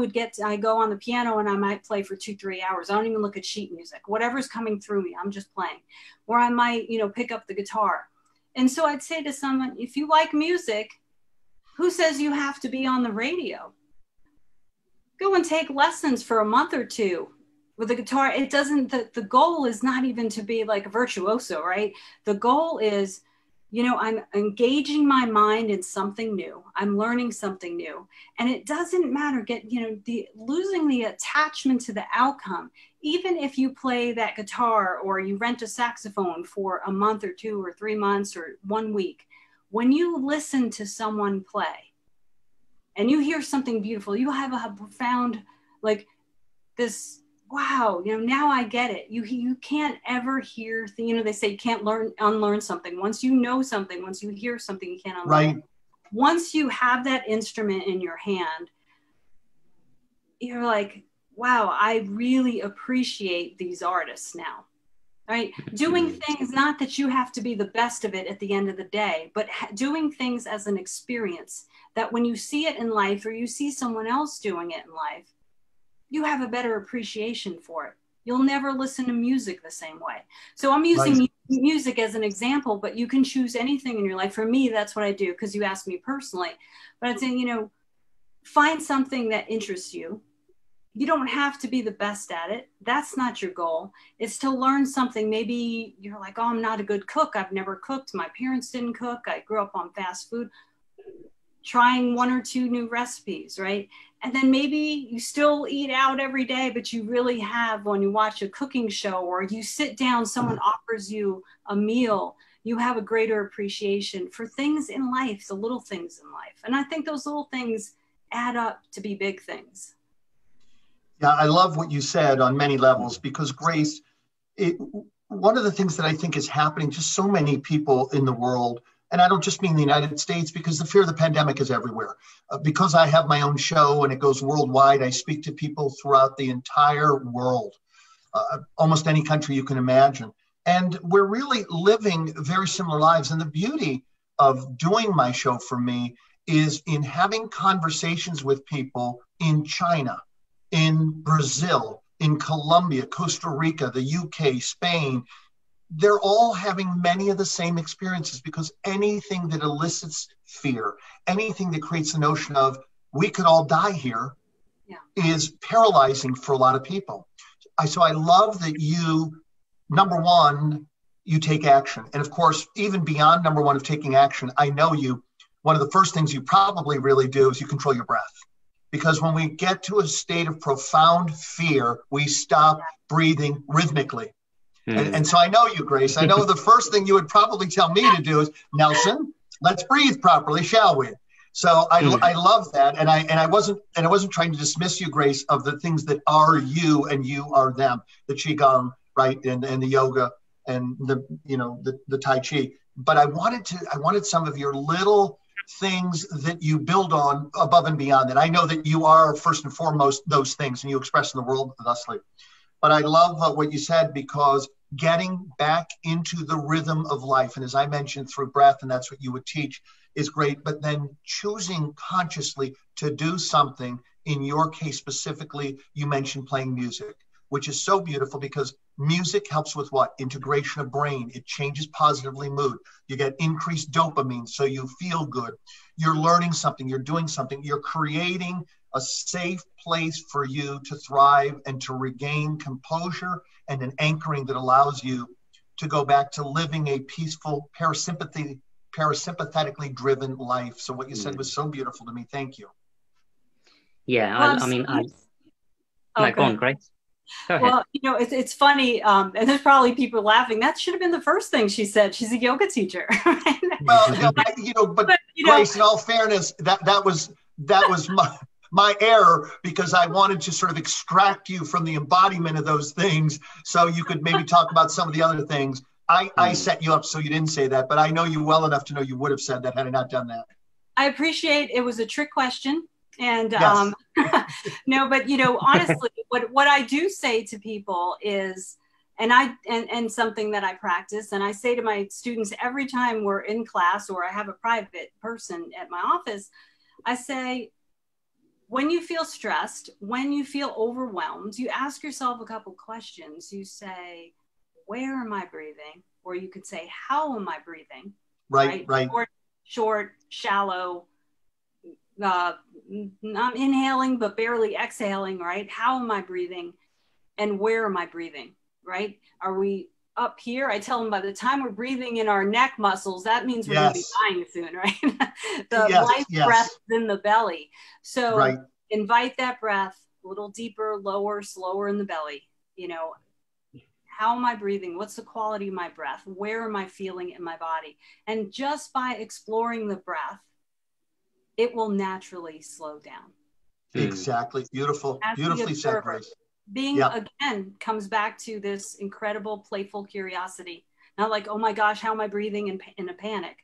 go on the piano and I might play for 2-3 hours. I don't even look at sheet music. Whatever's coming through me, I'm just playing. Or I might, pick up the guitar. And so I'd say to someone, if you like music, who says you have to be on the radio? Go and take lessons for a month or two with the guitar. It doesn't, the goal is not even to be like a virtuoso, right? The goal is you know, I'm engaging my mind in something new. I'm learning something new. And it doesn't matter, losing the attachment to the outcome. Even if you play that guitar or you rent a saxophone for a month or 2 or 3 months or 1 week, when you listen to someone play and you hear something beautiful, you have a profound, like this, wow, now I get it. You can't ever hear, they say you can't unlearn something. Once you know something, once you hear something, you can't unlearn it. Once you have that instrument in your hand, you're like, wow, I really appreciate these artists now, right? Doing things, not that you have to be the best of it at the end of the day, but doing things as an experience that when you see it in life or you see someone else doing it in life, you have a better appreciation for it. You'll never listen to music the same way. So I'm using music as an example, but you can choose anything in your life. For me, that's what I do, because you asked me personally. But I'm saying, find something that interests you. You don't have to be the best at it. That's not your goal. It's to learn something. Maybe you're like, oh, I'm not a good cook. I've never cooked. My parents didn't cook. I grew up on fast food. Trying 1 or 2 new recipes, right? And then maybe you still eat out every day, but you really have, when you watch a cooking show or you sit down, someone offers you a meal, you have a greater appreciation for things in life, the little things in life. And I think those little things add up to be big things. Yeah, I love what you said on many levels, because Grace, one of the things that I think is happening to so many people in the world, and I don't just mean the United States, because the fear of the pandemic is everywhere. Because I have my own show and it goes worldwide, I speak to people throughout the entire world, almost any country you can imagine. And we're really living very similar lives. And the beauty of doing my show for me is in having conversations with people in China, in Brazil, in Colombia, Costa Rica, the UK, Spain. They're all having many of the same experiences, because anything that elicits fear, anything that creates the notion of we could all die here, is paralyzing for a lot of people. So I love that you, number one, you take action. And of course, even beyond number one of taking action, I know you, one of the first things you probably really do is you control your breath. Because when we get to a state of profound fear, we stop breathing rhythmically. And so I know you, Grace. I know the first thing you would probably tell me to do is, Nelson, let's breathe properly, shall we? So I love that, and I wasn't trying to dismiss you, Grace, of the things that are you and you are them, the Qigong, right, and the yoga and the Tai Chi. But I wanted some of your little things that you build on above and beyond that. I know that you are first and foremost those things, and you express in the world thusly. But I love what you said, because getting back into the rhythm of life, and as I mentioned, through breath, and that's what you would teach, is great. But then choosing consciously to do something, in your case specifically, you mentioned playing music, which is so beautiful, because music helps with what? Integration of brain. It changes positively mood. You get increased dopamine, so you feel good. You're learning something, you're doing something, you're creating a safe place for you to thrive and to regain composure and an anchoring that allows you to go back to living a peaceful, parasympathetically driven life. So what you said was so beautiful to me. Thank you. Yeah, go on, Grace. Go ahead. Well, it's funny, and there's probably people laughing. That should have been the first thing she said. She's a yoga teacher. Right? Well, but Grace, in all fairness, that was my error, because I wanted to sort of extract you from the embodiment of those things so you could maybe talk about some of the other things. I set you up so you didn't say that, but I know you well enough to know you would have said that had I not done that. I appreciate it. Was a trick question. And yes. No, but honestly, what I do say to people is, and something that I practice, and I say to my students every time we're in class or I have a private person at my office, I say, when you feel stressed, when you feel overwhelmed, you ask yourself a couple questions. You say, where am I breathing? Or you could say, how am I breathing? Right. Short, shallow, not inhaling, but barely exhaling, right? How am I breathing? And where am I breathing, right? Are we up here, I tell them by the time we're breathing in our neck muscles, that means we're going to be dying soon, right? The life breath is in the belly. So invite that breath a little deeper, lower, slower in the belly. You know, how am I breathing? What's the quality of my breath? Where am I feeling it in my body? And just by exploring the breath, it will naturally slow down. Exactly. Beautiful. Beautifully said, Grace. Being, again, comes back to this incredible playful curiosity. Not like, oh my gosh, how am I breathing in a panic?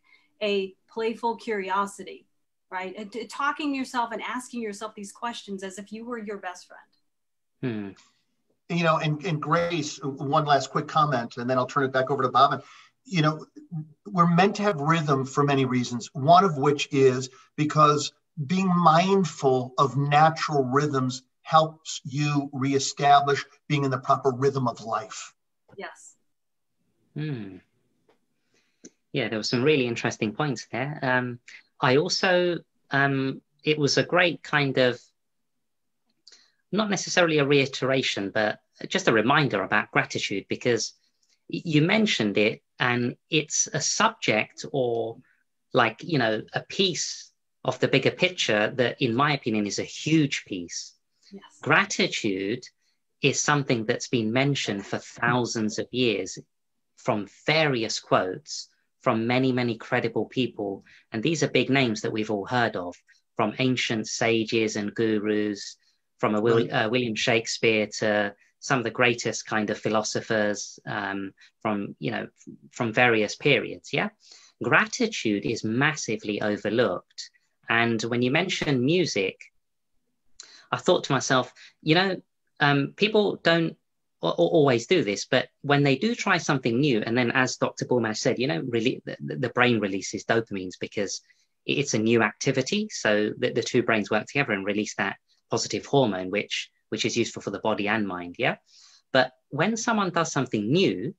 A playful curiosity, right? And talking to yourself and asking yourself these questions as if you were your best friend. You know, and Grace, one last quick comment, and then I'll turn it back over to Bob. You know, we're meant to have rhythm for many reasons, one of which is because being mindful of natural rhythms helps you reestablish being in the proper rhythm of life. Yes. Yeah, there were some really interesting points there. I also, it was a great kind of, not necessarily a reiteration, but just a reminder about gratitude, because you mentioned it and it's a subject or like, you know, a piece of the bigger picture that, in my opinion, is a huge piece. Yes. Gratitude is something that's been mentioned for thousands of years from various quotes from many, many credible people. And these are big names that we've all heard of, from ancient sages and gurus, from William Shakespeare to some of the greatest kind of philosophers from various periods. Yeah. Gratitude is massively overlooked. And when you mention music, I thought to myself, you know, people don't always do this, but when they do try something new, and then as Dr. Bulmash said, you know, really the brain releases dopamines because it's a new activity. So the two brains work together and release that positive hormone, which is useful for the body and mind. Yeah. But when someone does something new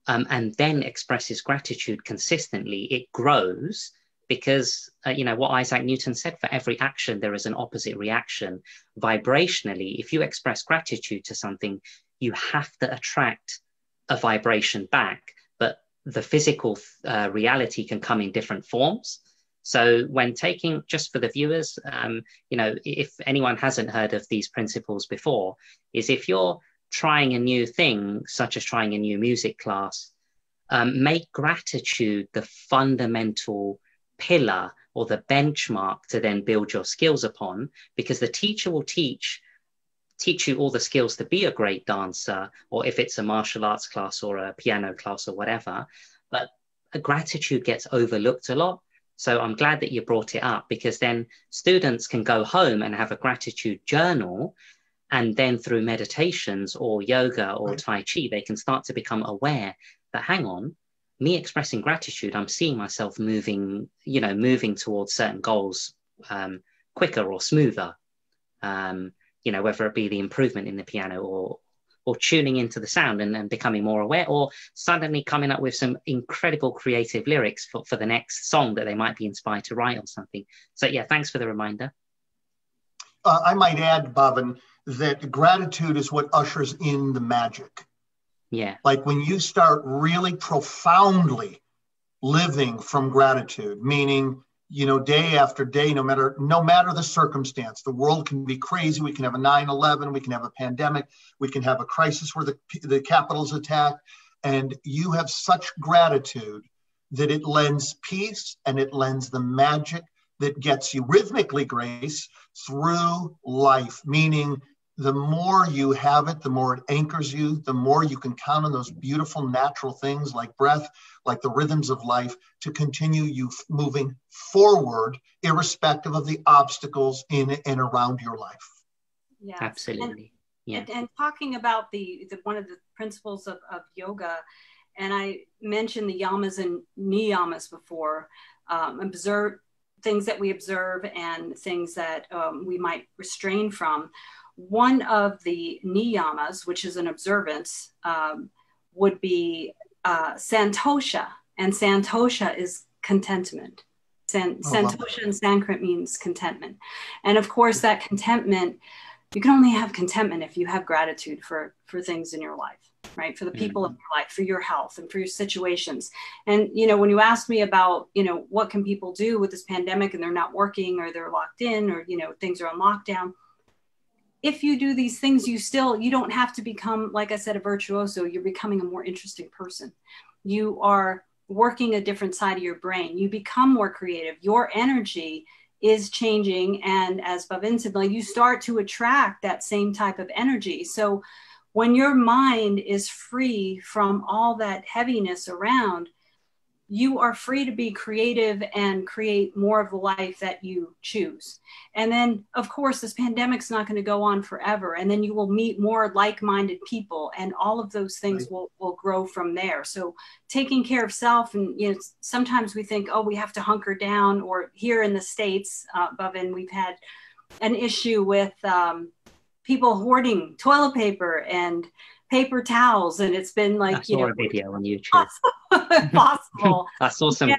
and then expresses gratitude consistently, it grows. Because, you know, what Isaac Newton said, for every action, there is an opposite reaction. Vibrationally, if you express gratitude to something, you have to attract a vibration back. But the physical reality can come in different forms. So when taking, just for the viewers, you know, if anyone hasn't heard of these principles before, is if you're trying a new thing, such as trying a new music class, make gratitude the fundamental pillar or the benchmark to then build your skills upon, because the teacher will teach you all the skills to be a great dancer, or if it's a martial arts class or a piano class or whatever, but gratitude gets overlooked a lot. So I'm glad that you brought it up, because then students can go home and have a gratitude journal, and then through meditations or yoga or Tai Chi, they can start to become aware that, hang on, me expressing gratitude, I'm seeing myself moving towards certain goals quicker or smoother, you know, whether it be the improvement in the piano or tuning into the sound and becoming more aware, or suddenly coming up with some incredible creative lyrics for the next song that they might be inspired to write or something. So yeah, thanks for the reminder. I might add, Bhavin, that gratitude is what ushers in the magic. Yeah. Like when you start really profoundly living from gratitude, meaning, you know, day after day, no matter the circumstance, the world can be crazy. We can have a 9/11, we can have a pandemic, we can have a crisis where the Capitol's attacked, and you have such gratitude that it lends peace and it lends the magic that gets you rhythmically, Grace, through life, meaning the more you have it, the more it anchors you, the more you can count on those beautiful natural things like breath, like the rhythms of life, to continue you moving forward, irrespective of the obstacles in and around your life. Yeah, absolutely. And talking about the one of the principles of yoga, and I mentioned the yamas and niyamas before, observe things that we observe and things that we might restrain from. One of the niyamas, which is an observance, would be santosha, and santosha is contentment. Santosha in Sanskrit means contentment. And of course, that contentment, you can only have contentment if you have gratitude for things in your life. right? For the people in your life, for your health and for your situations. And, you know, when you asked me about, you know, what can people do with this pandemic and they're not working or they're locked in or, you know, things are on lockdown. If you do these things, you don't have to become, like I said, a virtuoso. You're becoming a more interesting person. You are working a different side of your brain. You become more creative. Your energy is changing. And as Bhavin said, like, you start to attract that same type of energy. So when your mind is free from all that heaviness around, you are free to be creative and create more of the life that you choose. And then, of course, this pandemic's not going to go on forever. And then you will meet more like-minded people, and all of those things will grow from there. So taking care of self, and, you know, sometimes we think, oh, we have to hunker down, or here in the States, Bhavin, we've had an issue with people hoarding toilet paper and paper towels, and it's been like, I saw a video on YouTube. Impossible. I saw some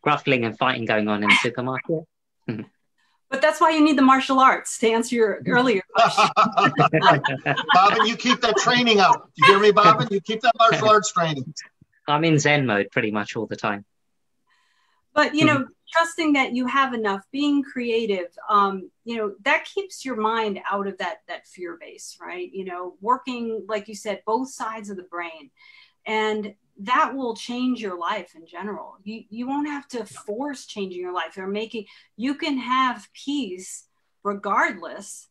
gruffling and fighting going on in the supermarket. But that's why you need the martial arts, to answer your earlier question. Bobbin, you keep that training up. You hear me, Bobbin? You keep that martial arts training. I'm in Zen mode pretty much all the time. But, you know, trusting that you have enough, being creative, you know, that keeps your mind out of that fear base, right? You know, working, like you said, both sides of the brain. And that will change your life in general. You won't have to force changing your life. You can have peace regardless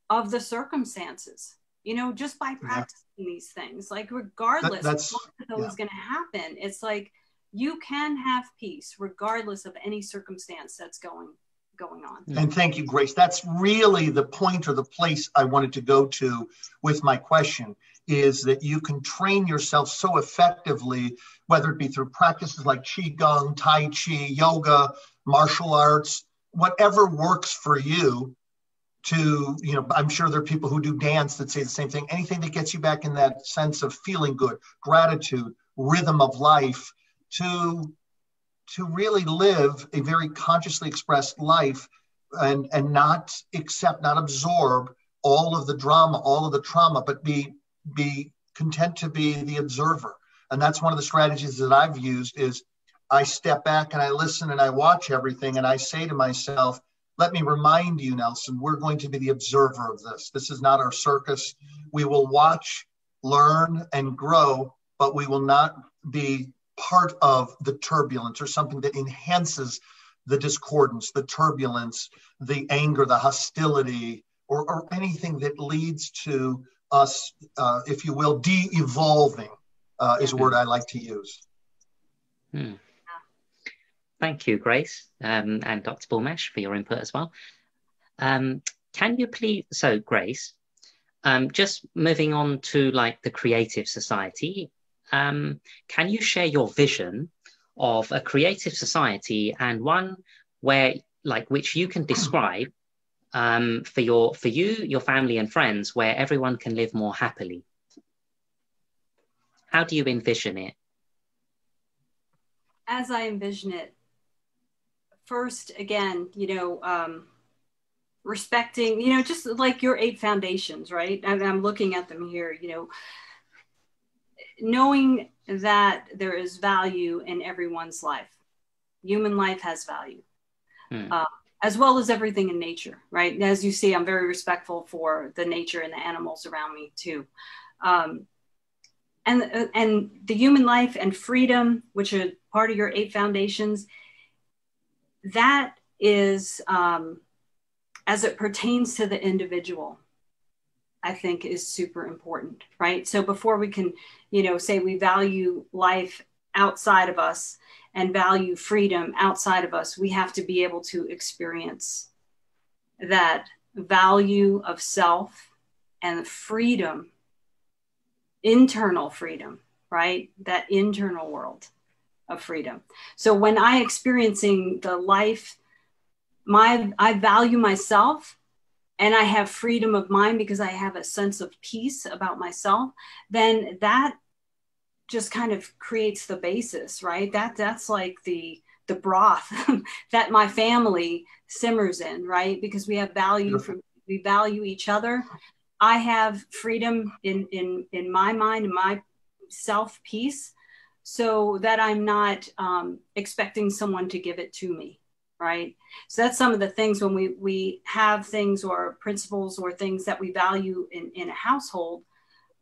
of the circumstances, you know, just by practicing these things. Like, regardless of what's going to happen, it's like, you can have peace regardless of any circumstance that's going on. And thank you, Grace. That's really the point or the place I wanted to go to with my question, is that you can train yourself so effectively, whether it be through practices like Qigong, Tai Chi, yoga, martial arts, whatever works for you. To, you know, I'm sure there are people who do dance that say the same thing. Anything that gets you back in that sense of feeling good, gratitude, rhythm of life, to really live a very consciously expressed life, and not absorb all of the drama, all of the trauma, but be content to be the observer. And that's one of the strategies that I've used, is I step back and I listen and I watch everything, and I say to myself, let me remind you, Nelson, we're going to be the observer of this. This is not our circus. We will watch, learn, and grow, but we will not be part of the turbulence or something that enhances the discordance, the turbulence, the anger, the hostility, or anything that leads to us, if you will, de-evolving is a word I like to use. Thank you, Grace, and Dr. Bulmash, for your input as well. Can you please, so Grace, just moving on to like the Creative Society, can you share your vision of a creative society, and one where, like, which you can describe for you, your family and friends, where everyone can live more happily? How do you envision it? As I envision it, first, again, you know, respecting, you know, just like your 8 foundations, right? I'm looking at them here, you know, knowing that there is value in everyone's life. Human life has value, as well as everything in nature, right? As you see, I'm very respectful for the nature and the animals around me too. And the human life and freedom, which are part of your 8 foundations, that is, as it pertains to the individual, I think is super important, right? So before we can, you know, say we value life outside of us and value freedom outside of us, we have to be able to experience that value of self and freedom, internal freedom, right? That internal world of freedom. So when I experiencing the life, I value myself, and I have freedom of mind because I have a sense of peace about myself, then that just kind of creates the basis, right? That's like the broth that my family simmers in, right? Because we have value we value each other. I have freedom in my mind and my self-peace so that I'm not expecting someone to give it to me, right? So that's some of the things when we have things or principles or things that we value in a household.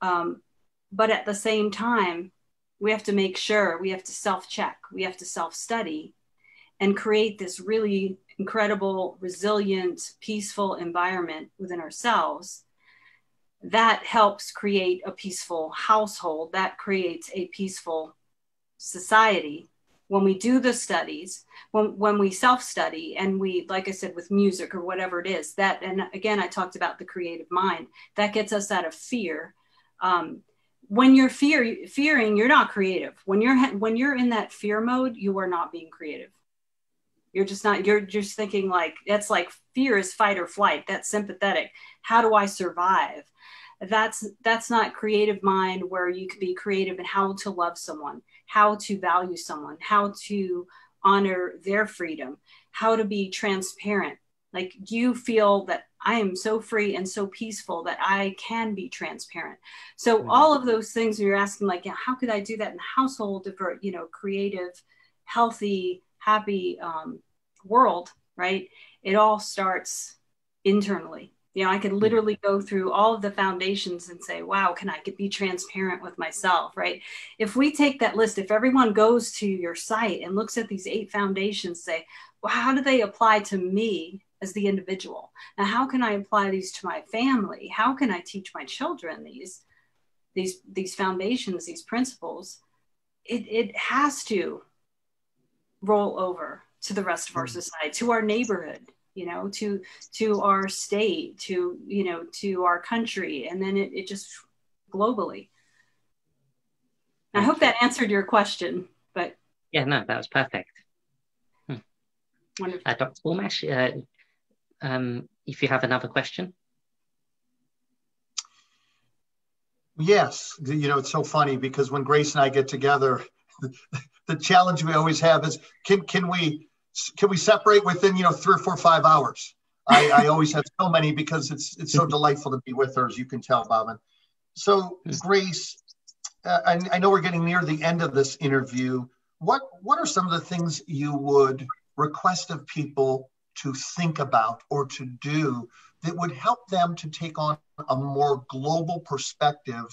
But at the same time, we have to make sure, we have to self-check, we have to self-study and create this really incredible, resilient, peaceful environment within ourselves that helps create a peaceful household, that creates a peaceful society. When we do the studies, when we self-study and we, like I said, with music or whatever it is, that, and again, I talked about the creative mind, that gets us out of fear. When you're fearing, you're not creative. When you're in that fear mode, you are not being creative. You're just not, you're just thinking like, that's like fear is fight or flight. That's sympathetic. How do I survive? That's not creative mind, where you could be creative in how to love someone, how to value someone, how to honor their freedom, how to be transparent. Like, you feel that I am so free and so peaceful that I can be transparent. So all of those things you're asking, like, yeah, how could I do that in the household for, you know, creative, healthy, happy world, right? It all starts internally. You know, I could literally go through all of the foundations and say, wow, can I be transparent with myself, right? If we take that list, if everyone goes to your site and looks at these 8 foundations, say, well, how do they apply to me as the individual? Now, how can I apply these to my family? How can I teach my children these foundations, these principles? It has to roll over to the rest of our society, to our neighborhood, you know, to our state, to, you know, to our country, and then it just globally. I hope that answered your question, but. Yeah, no, that was perfect. Wonderful. Dr. Bulmash, if you have another question. Yes, you know, it's so funny because when Grace and I get together, the challenge we always have is, can we separate within, you know, 3 or 4 or 5 hours? I always have so many because it's so delightful to be with her, as you can tell, Bobbin. So Grace, I know we're getting near the end of this interview. What are some of the things you would request of people to think about or to do that would help them to take on a more global perspective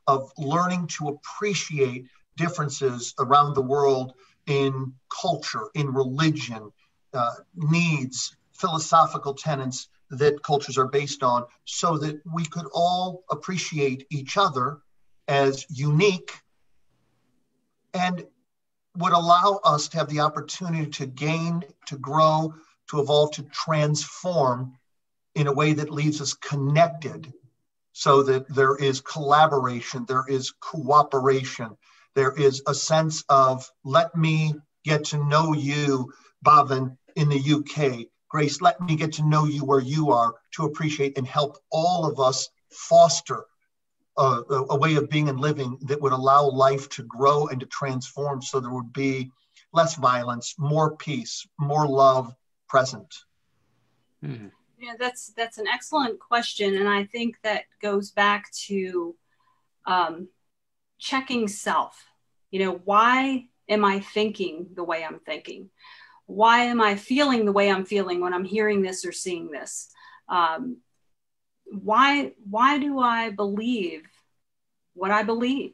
of learning to appreciate differences around the world in culture, in religion, needs, philosophical tenets that cultures are based on, so that we could all appreciate each other as unique and would allow us to have the opportunity to gain, to grow, to evolve, to transform in a way that leaves us connected, so that there is collaboration, there is cooperation, there is a sense of, let me get to know you, Bobbin, in the UK. Grace, let me get to know you where you are, to appreciate and help all of us foster a way of being and living that would allow life to grow and to transform, so there would be less violence, more peace, more love present. Mm-hmm. Yeah, that's an excellent question. And I think that goes back to checking self. You know, why am I thinking the way I'm thinking? Why am I feeling the way I'm feeling when I'm hearing this or seeing this? Why do I believe what I believe?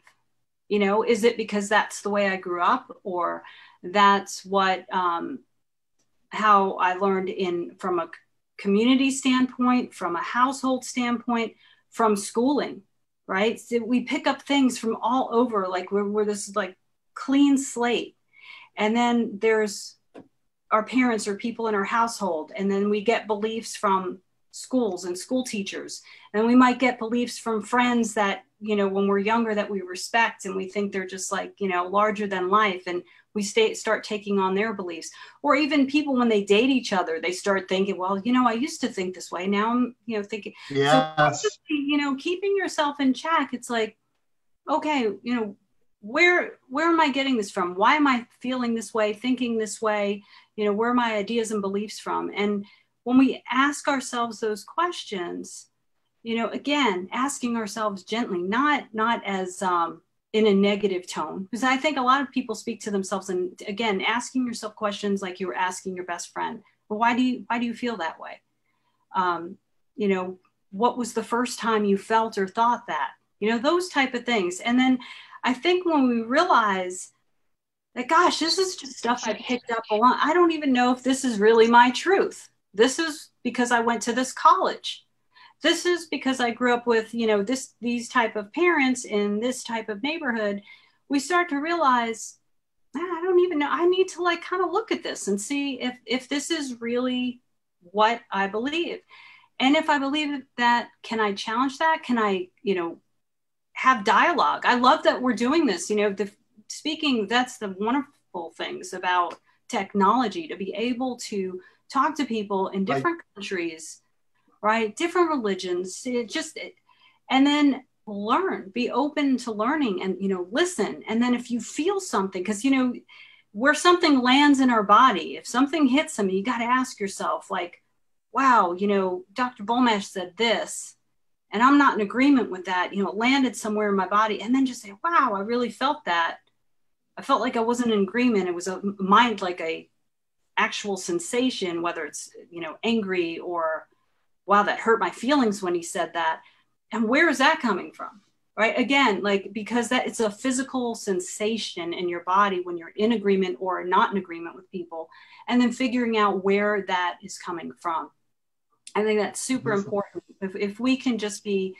You know, is it because that's the way I grew up, or that's what how I learned from a community standpoint, from a household standpoint, from schooling, right? So we pick up things from all over, like we're this like clean slate. And then there's our parents or people in our household. And then we get beliefs from schools and school teachers. And we might get beliefs from friends that, you know, when we're younger, that we respect and we think they're just like, you know, larger than life. And we start taking on their beliefs. Or even people, when they date each other, they start thinking, well, you know, I used to think this way. Now I'm, you know, thinking, yes. So, you know, keeping yourself in check. It's like, okay, you know, where am I getting this from? Why am I feeling this way, thinking this way? You know, where are my ideas and beliefs from? And when we ask ourselves those questions, you know, again, asking ourselves gently, not as in a negative tone, because I think a lot of people speak to themselves, and again, asking yourself questions like you were asking your best friend. Well, why do you feel that way? You know, what was the first time you felt or thought that? You know, those type of things. And then I think when we realize that, gosh, this is just stuff I picked up along, I don't even know if this is really my truth. This is because I went to this college. This is because I grew up with, you know, these type of parents in this type of neighborhood. We start to realize, I don't even know. I need to like kind of look at this and see if this is really what I believe. And if I believe that, can I challenge that? Can I, you know, have dialogue? I love that we're doing this. You know, speaking, that's the wonderful things about technology, to be able to talk to people in different countries, right? Different religions, and then learn, be open to learning, and, you know, listen. And then if you feel something, because, you know, where something lands in our body, if something hits something, you got to ask yourself, like, wow, you know, Dr. Bulmash said this, and I'm not in agreement with that. You know, it landed somewhere in my body. And then just say, wow, I really felt that. I felt like I wasn't in agreement. It was a mind, like a actual sensation, whether it's, you know, angry or, wow, that hurt my feelings when he said that. And where is that coming from? Right? Again, like, because that it's a physical sensation in your body when you're in agreement or not in agreement with people, and then figuring out where that is coming from. I think that's super important. If we can just be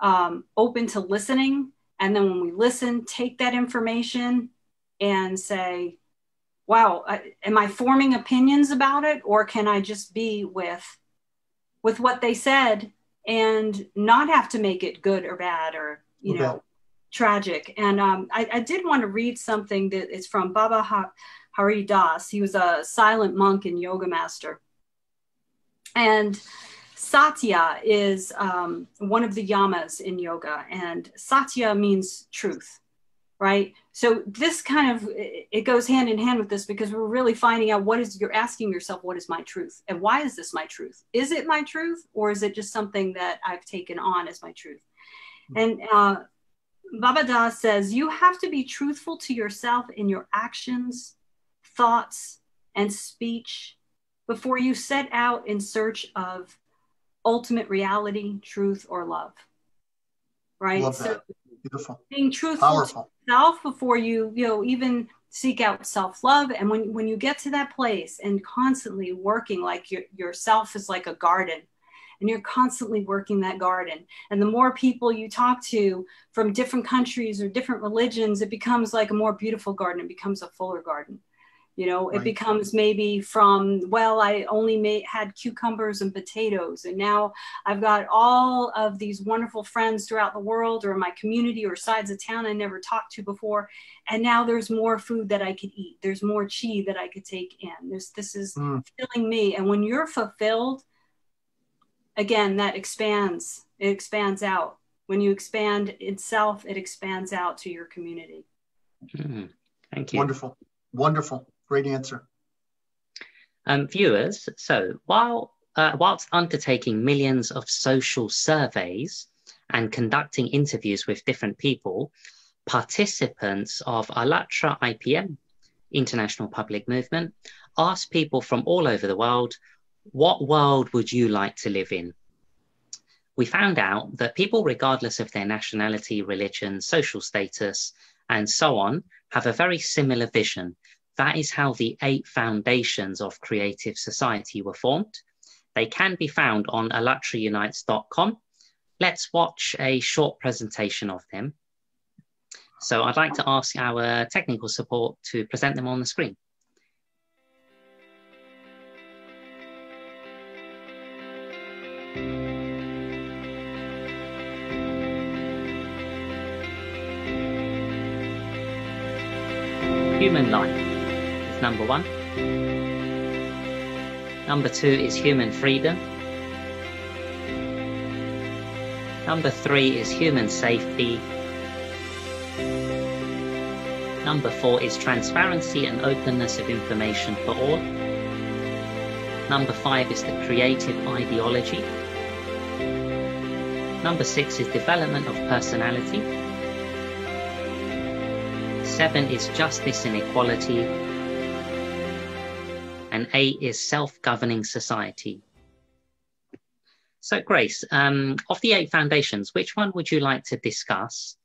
open to listening, and then when we listen, take that information and say, wow, am I forming opinions about it? Or can I just be with what they said and not have to make it good or bad or, you know, tragic? And I did want to read something that is from Baba Hari Das. He was a silent monk and yoga master. And Satya is one of the yamas in yoga, and Satya means truth, right? So this kind of, it goes hand in hand with this, because we're really finding out you're asking yourself, what is my truth? And why is this my truth? Is it my truth, or is it just something that I've taken on as my truth? And Baba Das says, you have to be truthful to yourself in your actions, thoughts, and speech before you set out in search of ultimate reality, truth, or love. Right? Love that. So Beautiful. being truthful Powerful. to yourself before you even seek out self-love. And when you get to that place and constantly working, like yourself is like a garden, and you're constantly working that garden. And the more people you talk to from different countries or different religions, it becomes like a more beautiful garden. It becomes a fuller garden. You know, it becomes maybe from, well, I only had cucumbers and potatoes, and now I've got all of these wonderful friends throughout the world or in my community or sides of town I never talked to before. And now there's more food that I could eat. There's more chi that I could take in. This is filling me. And when you're fulfilled, again, that expands. It expands out. When you expand itself, it expands out to your community. Thank you. Wonderful. Wonderful. Great answer. Viewers, so whilst undertaking millions of social surveys and conducting interviews with different people, participants of ALLATRA IPM, International Public Movement, asked people from all over the world, what world would you like to live in? We found out that people, regardless of their nationality, religion, social status, and so on, have a very similar vision. That is how the 8 foundations of creative society were formed. They can be found on allatraunites.com. Let's watch a short presentation of them. So I'd like to ask our technical support to present them on the screen. Human life is number 1. Number 2 is human freedom. Number 3 is human safety. Number 4 is transparency and openness of information for all. Number 5 is the creative ideology. Number 6 is development of personality. 7 is justice and equality. And 8 is self-governing society. So Grace, of the 8 foundations, which one would you like to discuss?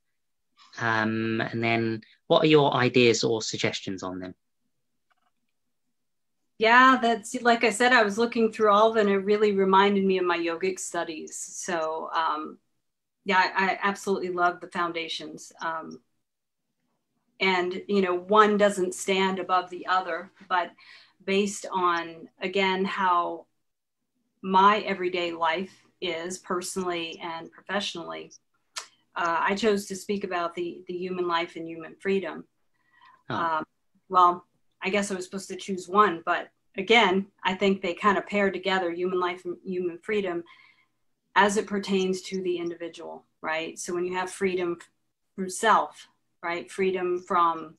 And then what are your ideas or suggestions on them? Yeah, that's, like I said, I was looking through all of them, and it really reminded me of my yogic studies. So yeah, I absolutely love the foundations. And, you know, one doesn't stand above the other, but based on, again, how my everyday life is personally and professionally, I chose to speak about the human life and human freedom. Oh. Well, I guess I was supposed to choose one, but again, I think they kind of pair together, human life and human freedom, as it pertains to the individual, right? So when you have freedom from self, right? Freedom from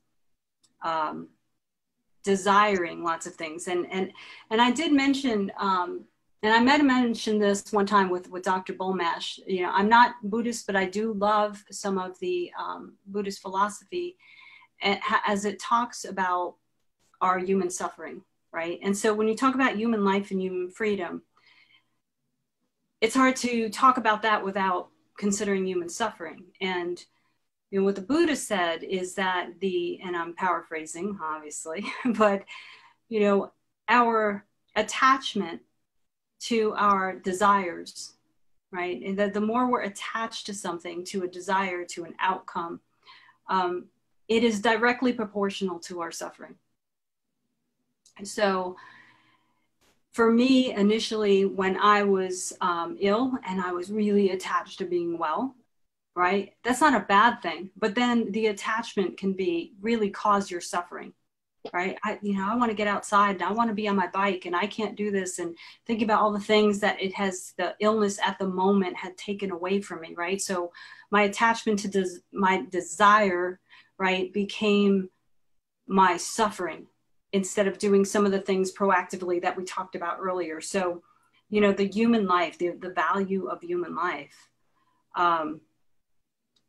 desiring lots of things. And I did mention, and I might have mentioned this one time with Dr. Bulmash, you know, I'm not Buddhist, but I do love some of the Buddhist philosophy as it talks about our human suffering, right? And so when you talk about human life and human freedom, it's hard to talk about that without considering human suffering. And you know, what the Buddha said is that and I'm paraphrasing, obviously, but, you know, our attachment to our desires, right? And the more we're attached to something, to a desire, to an outcome, it is directly proportional to our suffering. And so for me, initially, when I was ill and I was really attached to being well, right? That's not a bad thing, but then the attachment can really cause your suffering, right? I want to get outside and I want to be on my bike and I can't do this, and think about all the things that the illness at the moment had taken away from me, right? So my attachment to my desire, right, became my suffering instead of doing some of the things proactively that we talked about earlier. So, you know, the human life, the value of human life,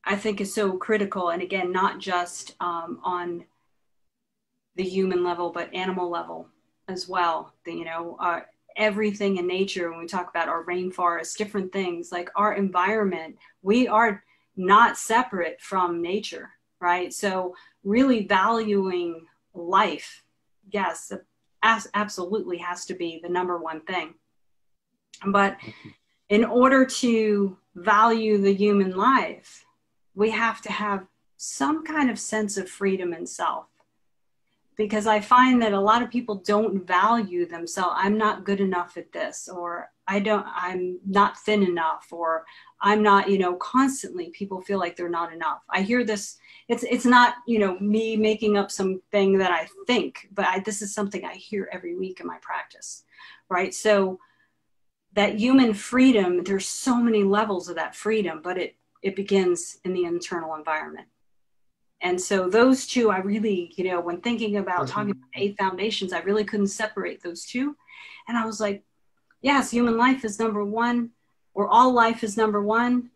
I think is so critical. And again, not just on the human level, but animal level as well. Everything in nature, when we talk about our rainforest, different things like our environment, we are not separate from nature, right? So really valuing life, yes, absolutely has to be the number one thing. But in order to value the human life, we have to have some kind of sense of freedom in self. Because I find that a lot of people don't value themselves. I'm not good enough at this, or I'm not thin enough, or I'm not, constantly people feel like they're not enough. I hear this, it's not, me making up something that I think, but this is something I hear every week in my practice, right? So that human freedom, there's so many levels of that freedom, but it begins in the internal environment. And so those two, I really, when thinking about talking about 8 foundations, I really couldn't separate those two. And I was like, yes, human life is number one, or all life is number one.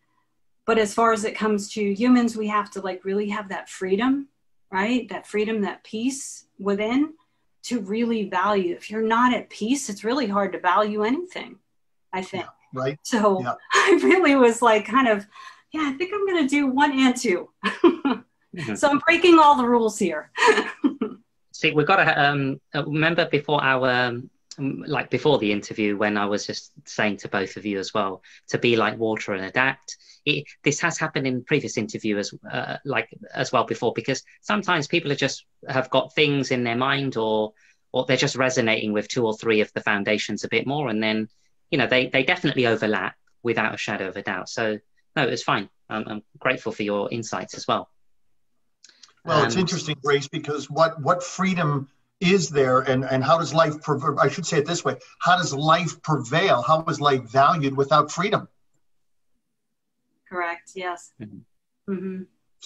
But as far as it comes to humans, we have to really have that freedom, right? That freedom, that peace within to really value. If you're not at peace, it's really hard to value anything, I think. Yeah, right. So yeah. I really was like I think I'm going to do 1 and 2. So I'm breaking all the rules here. See, we've got to remember before before the interview, when I was just saying to both of you as well, to be like water and adapt. This has happened in previous interviews as well before, because sometimes people have got things in their mind, or they're just resonating with 2 or 3 of the foundations a bit more, and then they definitely overlap without a shadow of a doubt. So no, it's fine. I'm grateful for your insights as well. Well, it's interesting, Grace, because what freedom is there, and how does life, I should say it this way, how does life prevail? How is life valued without freedom? Correct, yes. Mm-hmm. Mm-hmm.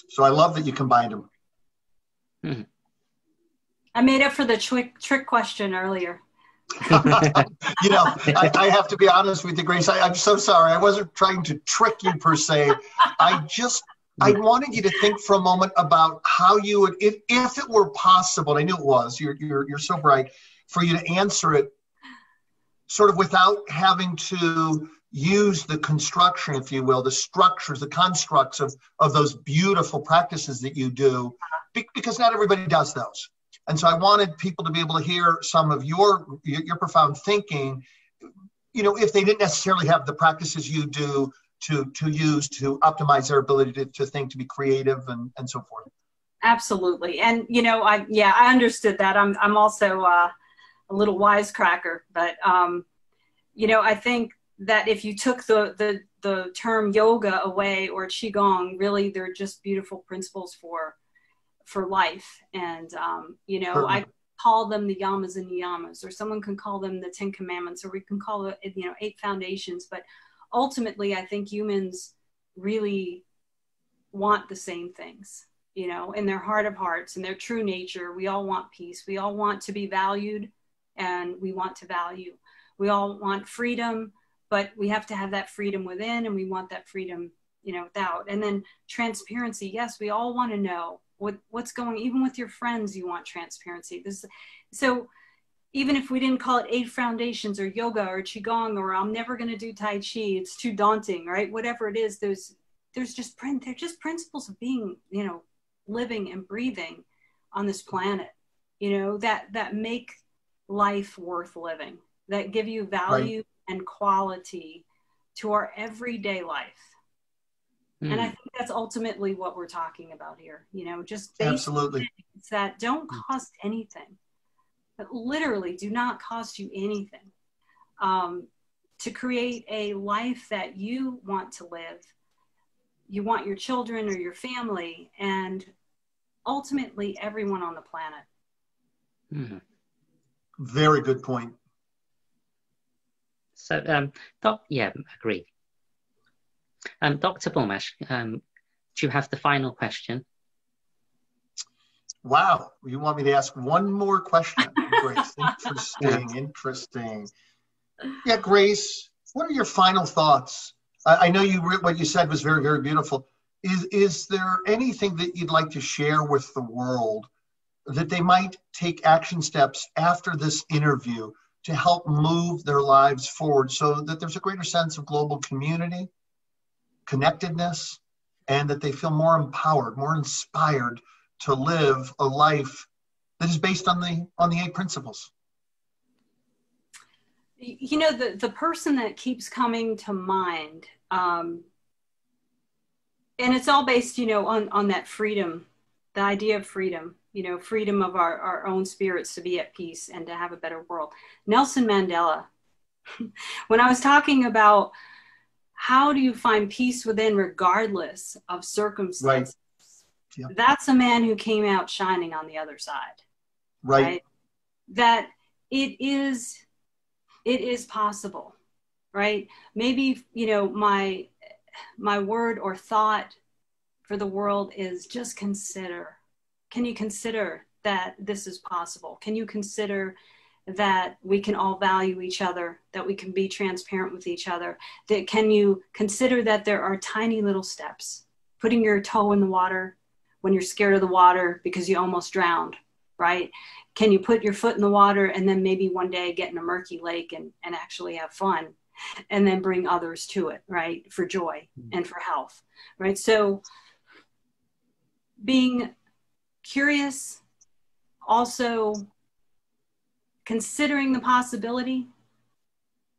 So I love that you combined them. Mm-hmm. I made up for the trick question earlier. I have to be honest with you, Grace. I'm so sorry. I wasn't trying to trick you per se. I just I wanted you to think for a moment about how you would, if it were possible, and I knew it was, you're so bright, for you to answer it sort of without having to use the construction, if you will, the structures, the constructs of those beautiful practices that you do, because not everybody does those. And so I wanted people to be able to hear some of your profound thinking, you know, if they didn't necessarily have the practices you do to use to optimize their ability to think, to be creative, and so forth. Absolutely. And, you know, I understood that. I'm also a little wisecracker, but, you know, I think that if you took the term yoga away, or Qigong, really, they're just beautiful principles for life. And, you know, Certainly. I call them the yamas and niyamas, or someone can call them the 10 Commandments, or we can call it, you know, 8 foundations. But ultimately, I think humans really want the same things, you know, in their heart of hearts, in their true nature. We all want peace. We all want to be valued, and we want to value. We all want freedom, but we have to have that freedom within, and we want that freedom, you know, without. And then transparency. Yes, we all want to know what's going, even with your friends, you want transparency. So even if we didn't call it 8 foundations, or yoga, or Qigong, or I'm never going to do Tai Chi, it's too daunting, right? Whatever it is, they're just principles of being, you know, living and breathing on this planet, you know, that make life worth living, that give you value and quality to our everyday life. And I think that's ultimately what we're talking about here, you know, just basic Absolutely. things that don't cost anything, that literally do not cost you anything, to create a life that you want to live. You want your children or your family, and ultimately everyone on the planet. Mm-hmm. Very good point. So, yeah, agree. Dr. Bulmash, do you have the final question? Wow, you want me to ask one more question? Grace, interesting. Yeah, Grace, what are your final thoughts? I know what you said was very, very beautiful. Is there anything that you'd like to share with the world that they might take action steps after this interview to help move their lives forward, so that there's a greater sense of global community, connectedness, and that they feel more empowered, more inspired to live a life that is based on the 8 principles? You know, the person that keeps coming to mind, and it's all based, you know, on that freedom, the idea of freedom, you know, freedom of our own spirits to be at peace and to have a better world. Nelson Mandela. When I was talking about how do you find peace within regardless of circumstances, Yeah. That's a man who came out shining on the other side. Right? That it is possible, right? Maybe, you know, my word or thought for the world is just consider. Can you consider that this is possible? Can you consider that we can all value each other, that we can be transparent with each other? That can you consider that there are tiny little steps, putting your toe in the water when you're scared of the water because you almost drowned, right? Can you put your foot in the water and then maybe one day get in a murky lake and actually have fun, and then bring others to it, right? For joy and for health, right? So being curious, also considering the possibility,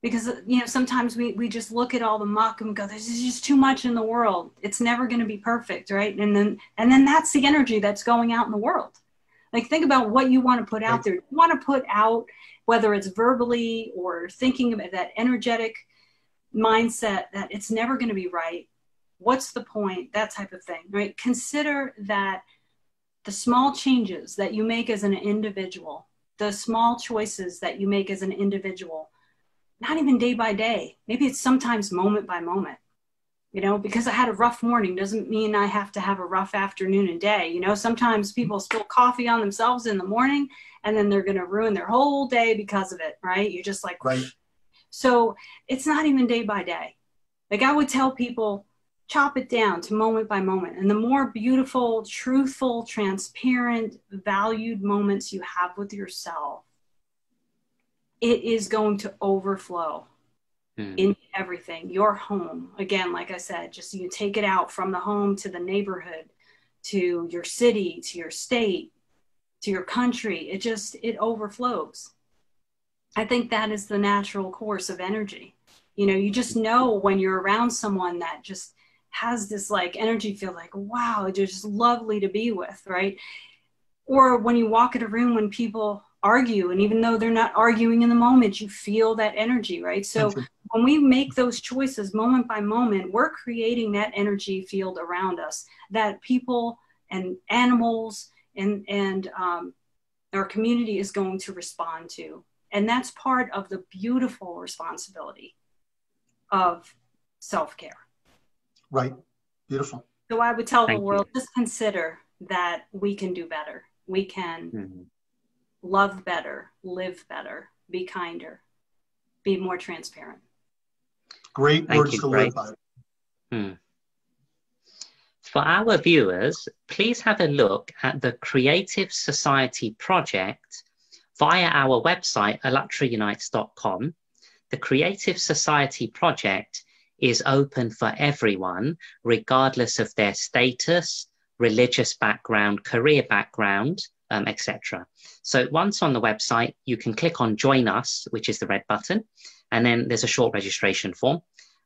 because, you know, sometimes we just look at all the muck and go, there's just too much in the world. It's never going to be perfect, right? And then that's the energy that's going out in the world. Like, think about what you want to put out there. You want to put out, whether it's verbally or thinking about that energetic mindset that it's never going to be right. What's the point? That type of thing, right? Consider that the small changes that you make as an individual, the small choices that you make as an individual, not even day by day. Maybe it's sometimes moment by moment, you know, because I had a rough morning doesn't mean I have to have a rough afternoon and day. You know, sometimes people spill coffee on themselves in the morning and then they're going to ruin their whole day because of it, right? You're just like, right. So it's not even day by day. Like, I would tell people, chop it down to moment by moment. And the more beautiful, truthful, transparent, valued moments you have with yourself, it is going to overflow in everything. Your home, again, like I said, just you take it out from the home to the neighborhood, to your city, to your state, to your country. It overflows. I think that is the natural course of energy. You know, you just know when you're around someone that just has this like energy feel like, wow, they're just lovely to be with, right? Or when you walk in a room when people argue, and even though they're not arguing in the moment, you feel that energy, right? So when we make those choices moment by moment, we're creating that energy field around us that people and animals and our community is going to respond to. And that's part of the beautiful responsibility of self-care. Right. Beautiful. So I would tell the world, just consider that we can do better. We can love better, live better, be kinder, be more transparent. Great words to live by. For our viewers, please have a look at the Creative Society project via our website, ALLATRAunites.com. The Creative Society project is open for everyone, regardless of their status, religious background, career background, etc. So once on the website, you can click on Join Us, which is the red button, and then there's a short registration form.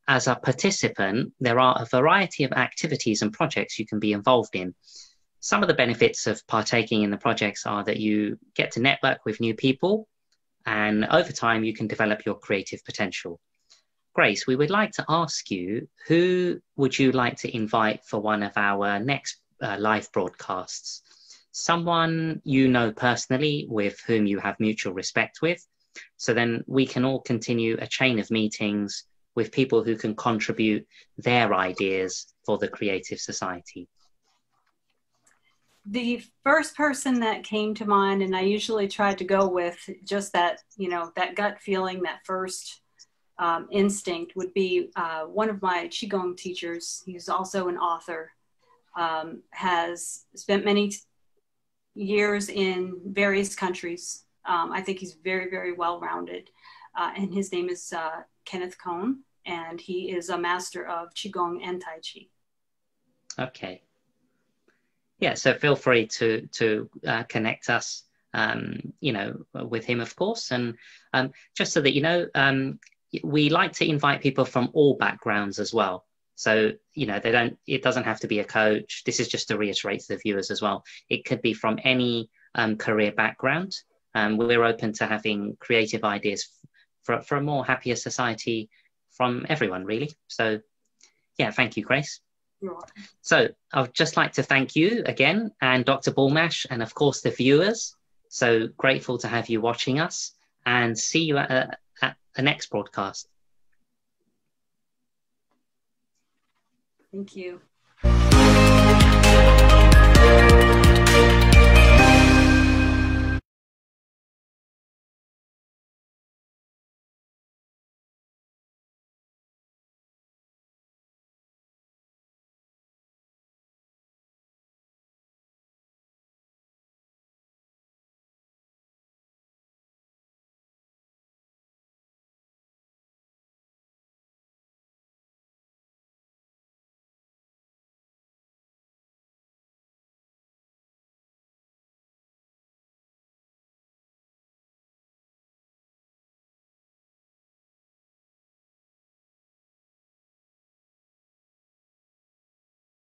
As a participant, there are a variety of activities and projects you can be involved in. Some of the benefits of partaking in the projects are that you get to network with new people, and over time, you can develop your creative potential. Grace, we would like to ask you, who would you like to invite for one of our next live broadcasts? Someone you know personally, with whom you have mutual respect with, so then we can all continue a chain of meetings with people who can contribute their ideas for the Creative Society. The first person that came to mind, and I usually try to go with just that, you know, that gut feeling, that first instinct, would be one of my Qiqong teachers. He's also an author, has spent many years in various countries. I think he's very, very well-rounded. And his name is Kenneth Cohn, and he is a master of Qigong and Tai Chi. Okay. Yeah, so feel free to connect us, you know, with him, of course. And just so that you know, we like to invite people from all backgrounds as well. So, you know, it doesn't have to be a coach. This is just to reiterate to the viewers as well. It could be from any career background. We're open to having creative ideas for a more happier society from everyone, really. So, yeah, thank you, Grace. You're welcome. So I would just like to thank you again, and Dr. Bulmash, and of course the viewers. So grateful to have you watching us, and see you at the next broadcast. Thank you.